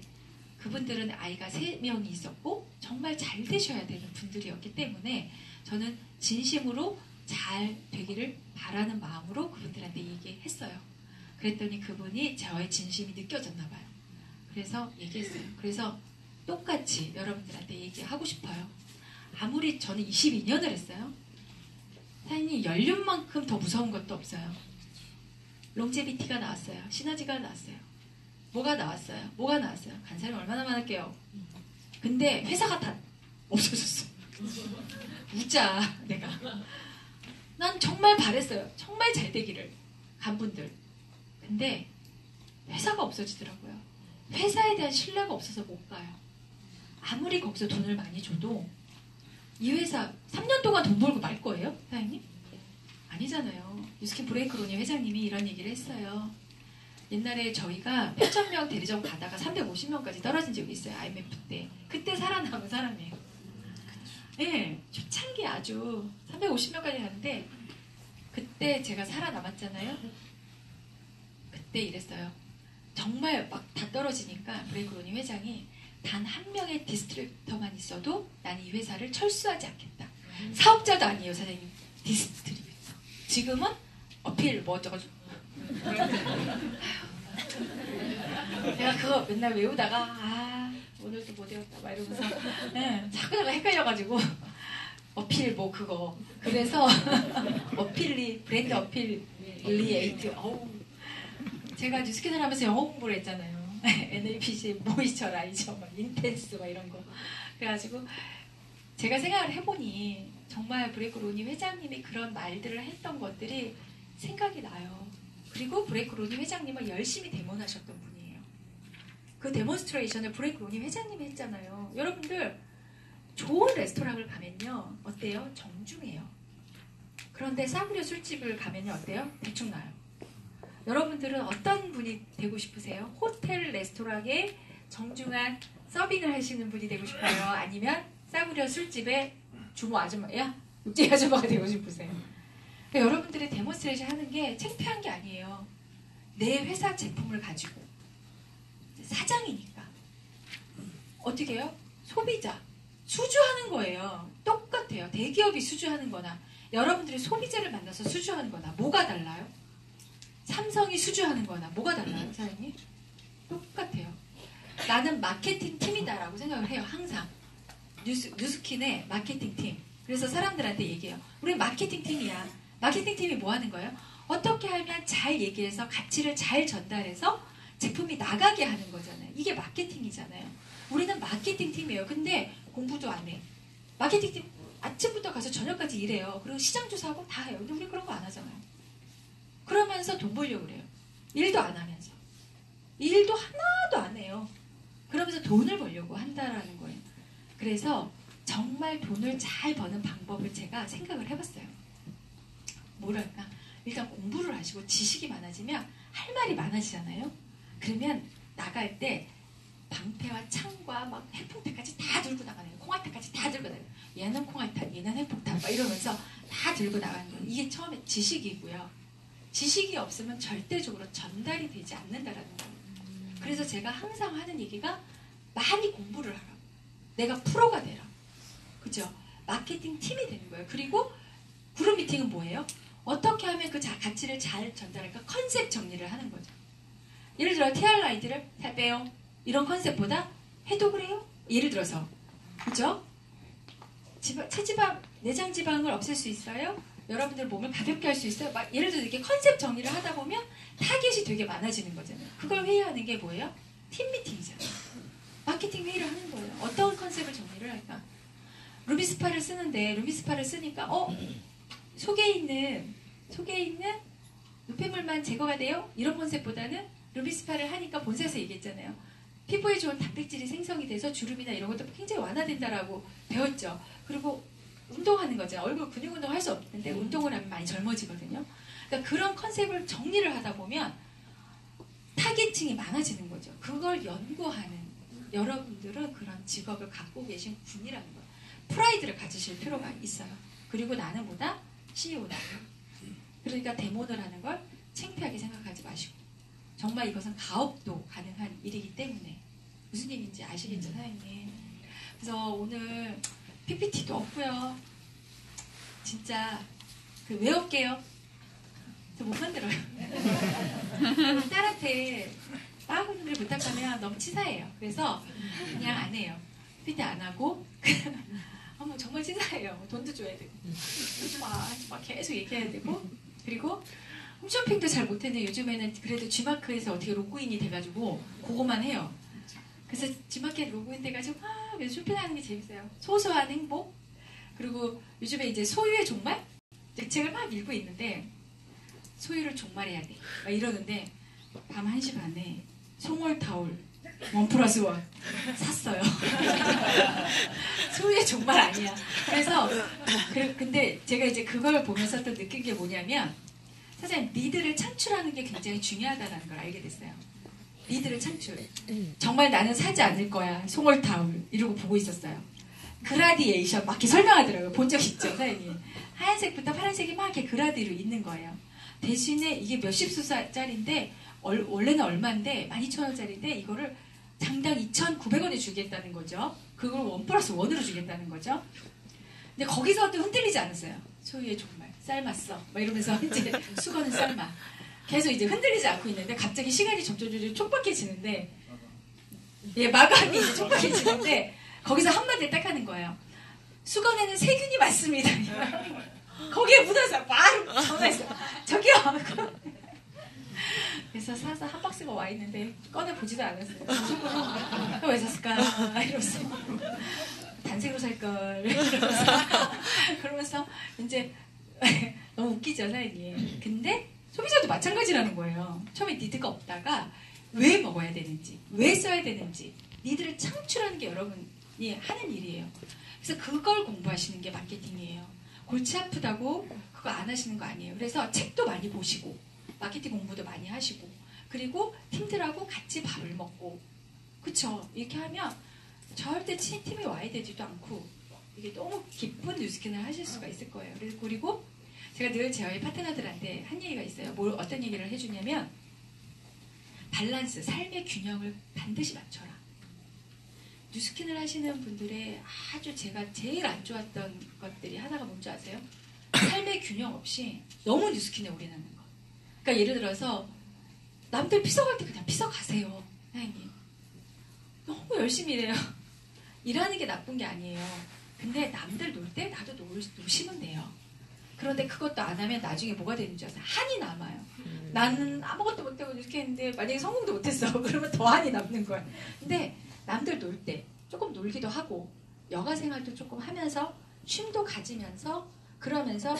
Speaker 2: 그분들은 아이가 3명이 있었고 정말 잘 되셔야 되는 분들이었기 때문에 저는 진심으로 잘 되기를 바라는 마음으로 그분들한테 얘기했어요. 그랬더니 그분이 저의 진심이 느껴졌나 봐요. 그래서 얘기했어요. 그래서 똑같이 여러분들한테 얘기하고 싶어요. 아무리 저는 22년을 했어요. 사장님 연륜만큼 더 무서운 것도 없어요. 롱제비티가 나왔어요. 시너지가 나왔어요. 뭐가 나왔어요? 간 사람이 얼마나 많을게요. 근데 회사가 다 없어졌어. 웃자 내가. 난 정말 바랬어요. 정말 잘 되기를. 간 분들. 근데 회사가 없어지더라고요. 회사에 대한 신뢰가 없어서 못 가요. 아무리 거기서 돈을 많이 줘도 이 회사 3년 동안 돈 벌고 말 거예요? 사장님? 아니잖아요. 뉴스킨 브레이크론이 회장님이 이런 얘기를 했어요. 옛날에 저희가 8,000명 대리점 가다가 350명까지 떨어진 적이 있어요. IMF 때. 그때 살아남은 사람이에요. 네, 초창기 아주 350명까지 갔는데 그때 제가 살아남았잖아요. 그때 이랬어요. 정말 막 다 떨어지니까 브레이크론이 회장이 단 한 명의 디스트리뷰터만 있어도 난 이 회사를 철수하지 않겠다. 사업자도 아니에요, 사장님. 디스트리뷰터. 지금은 어필 뭐 어쩌고저쩌고. 내가 그거 맨날 외우다가 오늘도 못 외웠다 막 이러면서 자꾸 헷갈려가지고 어필 뭐 그거. 그래서 어필리 브랜드 어필리에이트. 제가 뉴스캐널 하면서 영어 공부를 했잖아요. NAPC, 모이스처라이저, 인텐스 막 이런 거. 그래가지고 제가 생각을 해보니 정말 브레이크론이 회장님이 그런 말들을 했던 것들이 생각이 나요. 그리고 브레이크론이 회장님은 열심히 데몬하셨던 분이에요. 그 데몬스트레이션을 브레이크론이 회장님이 했잖아요. 여러분들 좋은 레스토랑을 가면요 어때요? 정중해요. 그런데 싸구려 술집을 가면요 어때요? 대충 나요. 여러분들은 어떤 분이 되고 싶으세요? 호텔 레스토랑에 정중한 서빙을 하시는 분이 되고 싶어요? 아니면 싸구려 술집에 주모 아줌마야? 육지 아줌마가 되고 싶으세요? 그러니까 여러분들이 데몬스트레이션 하는 게 창피한 게 아니에요. 내 회사 제품을 가지고 사장이니까 어떻게 해요? 소비자 수주하는 거예요. 똑같아요. 대기업이 수주하는 거나 여러분들이 소비자를 만나서 수주하는 거나 뭐가 달라요? 삼성이 수주하는 거나 뭐가 달라요, 사장님? 똑같아요. 나는 마케팅 팀이다라고 생각을 해요, 항상. 뉴스킨의 마케팅 팀. 그래서 사람들한테 얘기해요. 우리 마케팅 팀이야. 마케팅 팀이 뭐 하는 거예요? 어떻게 하면 잘 얘기해서 가치를 잘 전달해서 제품이 나가게 하는 거잖아요. 이게 마케팅이잖아요. 우리는 마케팅 팀이에요. 근데 공부도 안 해. 마케팅 팀 아침부터 가서 저녁까지 일해요. 그리고 시장 조사하고 다 해요. 근데 우리 그런 거 안 하잖아요. 그러면서 돈 벌려고 그래요. 일도 안 하면서. 일도 하나도 안 해요. 그러면서 돈을 벌려고 한다라는 거예요. 그래서 정말 돈을 잘 버는 방법을 제가 생각을 해봤어요. 뭐랄까? 일단 공부를 하시고 지식이 많아지면 할 말이 많아지잖아요. 그러면 나갈 때 방패와 창과 막 해풍대까지 다 들고 나가네요. 콩알탄까지 다 들고 나가요. 얘는 콩알탄, 얘는 해풍탄 막 이러면서 다 들고 나가는 거예요. 이게 처음에 지식이고요. 지식이 없으면 절대적으로 전달이 되지 않는다라는 거예요. 그래서 제가 항상 하는 얘기가 많이 공부를 하라고. 내가 프로가 되라. 그죠? 마케팅 팀이 되는 거예요. 그리고 그룹 미팅은 뭐예요? 어떻게 하면 그 가치를 잘 전달할까? 컨셉 정리를 하는 거죠. 예를 들어 TRID를 잘 빼요. 이런 컨셉보다 해도 그래요? 예를 들어서 그죠? 체지방, 내장 지방을 없앨 수 있어요? 여러분들 몸을 가볍게 할 수 있어요? 막 예를 들어 이렇게 컨셉 정리를 하다 보면 타겟이 되게 많아지는 거잖아요. 그걸 회의하는 게 뭐예요? 팀 미팅이잖아요. 마케팅 회의를 하는 거예요. 어떤 컨셉을 정리를 할까? 루비스파를 쓰는데 루비스파를 쓰니까 속에 있는 노폐물만 제거가 돼요? 이런 컨셉보다는 루비스파를 하니까 본사에서 얘기했잖아요. 피부에 좋은 단백질이 생성이 돼서 주름이나 이런 것도 굉장히 완화된다라고 배웠죠. 그리고 운동하는 거죠. 얼굴 근육 운동 할 수 없는데 운동을 하면 많이 젊어지거든요. 그러니까 그런 컨셉을 정리를 하다 보면 타겟층이 많아지는 거죠. 그걸 연구하는 여러분들은 그런 직업을 갖고 계신 분이라는 거예요. 프라이드를 가지실 필요가 있어요. 그리고 나는 뭐다? CEO다. 그러니까 데모를 하는 걸 창피하게 생각하지 마시고 정말 이것은 가업도 가능한 일이기 때문에 무슨 얘기인지 아시겠죠, 사장님? 그래서 오늘 PPT도 없고요. 진짜 외울게요. 저 못 만들어요. 딸한테 딸분들이 부탁하면 너무 치사해요. 그래서 그냥 안 해요. PPT 안 하고 뭐 정말 치사해요. 돈도 줘야 되고 막 계속 얘기해야 되고 그리고 홈쇼핑도 잘 못했는데 요즘에는 그래도 G마크에서 어떻게 로그인이 돼가지고 그거만 해요. 그래서 G마켓 로그인 돼가지고 쇼핑하는 게 재밌어요. 소소한 행복. 그리고 요즘에 이제 소유의 종말? 책을 막 읽고 있는데 소유를 종말해야 돼. 막 이러는데 밤 1시 반에 송월타올 1+1 샀어요. 소유의 종말 아니야. 그래서 근데 제가 이제 그걸 보면서 또 느낀 게 뭐냐면 사장님 리드를 창출하는 게 굉장히 중요하다는 걸 알게 됐어요. 리드를 창출. 정말 나는 사지 않을 거야. 송월타올 이러고 보고 있었어요. 그라디에이션 막 이렇게 설명하더라고요. 본 적 있죠, 사장님. 하얀색부터 파란색이 막 이렇게 그라디로 있는 거예요. 대신에 이게 몇십 수짜리인데 원래는 얼마인데 12,000원짜리인데 이거를 장당 2,900원에 주겠다는 거죠. 그걸 1+1으로 주겠다는 거죠. 근데 거기서도 흔들리지 않았어요. 소유의 종말 삶았어 막 이러면서 이제 수건은 삶아 계속 이제 흔들리지 않고 있는데 갑자기 시간이 점점 촉박해지는데 마감이 이제 촉박해지는데 거기서 한마디 딱 하는 거예요. 수건에는 세균이 많습니다. 거기에 묻어서 바로 전화했어요. 저기요. 그래서 사서 한 박스가 와 있는데 꺼내 보지도 않았어요. 왜 샀을까? 이러면서 단색으로 살걸. 그러면서 이제 너무 웃기죠, 사장님. 근데 소비자도 마찬가지라는 거예요. 처음에 니드가 없다가 왜 먹어야 되는지, 왜 써야 되는지 니드를 창출하는 게 여러분이 하는 일이에요. 그래서 그걸 공부하시는 게 마케팅이에요. 골치 아프다고 그거 안 하시는 거 아니에요. 그래서 책도 많이 보시고 마케팅 공부도 많이 하시고 그리고 팀들하고 같이 밥을 먹고 그쵸? 이렇게 하면 절대 팀에 와야 되지도 않고 이게 너무 기쁜 뉴스킨을 하실 수가 있을 거예요. 그리고 제가 늘 저희 파트너들한테 한 얘기가 있어요. 어떤 얘기를 해주냐면 밸런스, 삶의 균형을 반드시 맞춰라. 뉴스킨을 하시는 분들의 아주 제가 제일 안 좋았던 것들이 하나가 뭔지 아세요? 삶의 균형 없이 너무 뉴스킨에 올인하는 거. 그러니까 예를 들어서 남들 피서갈 때 그냥 피서가세요. 사장님. 너무 열심히 일해요. 일하는 게 나쁜 게 아니에요. 근데 남들 놀 때 나도 노시면 돼요. 그런데 그것도 안 하면 나중에 뭐가 되는 줄 아세요? 한이 남아요. 나는 아무것도 못하고 이렇게 했는데 만약에 성공도 못했어. 그러면 더 한이 남는 거야. 근데 남들 놀 때 조금 놀기도 하고 여가 생활도 조금 하면서 쉼도 가지면서 그러면서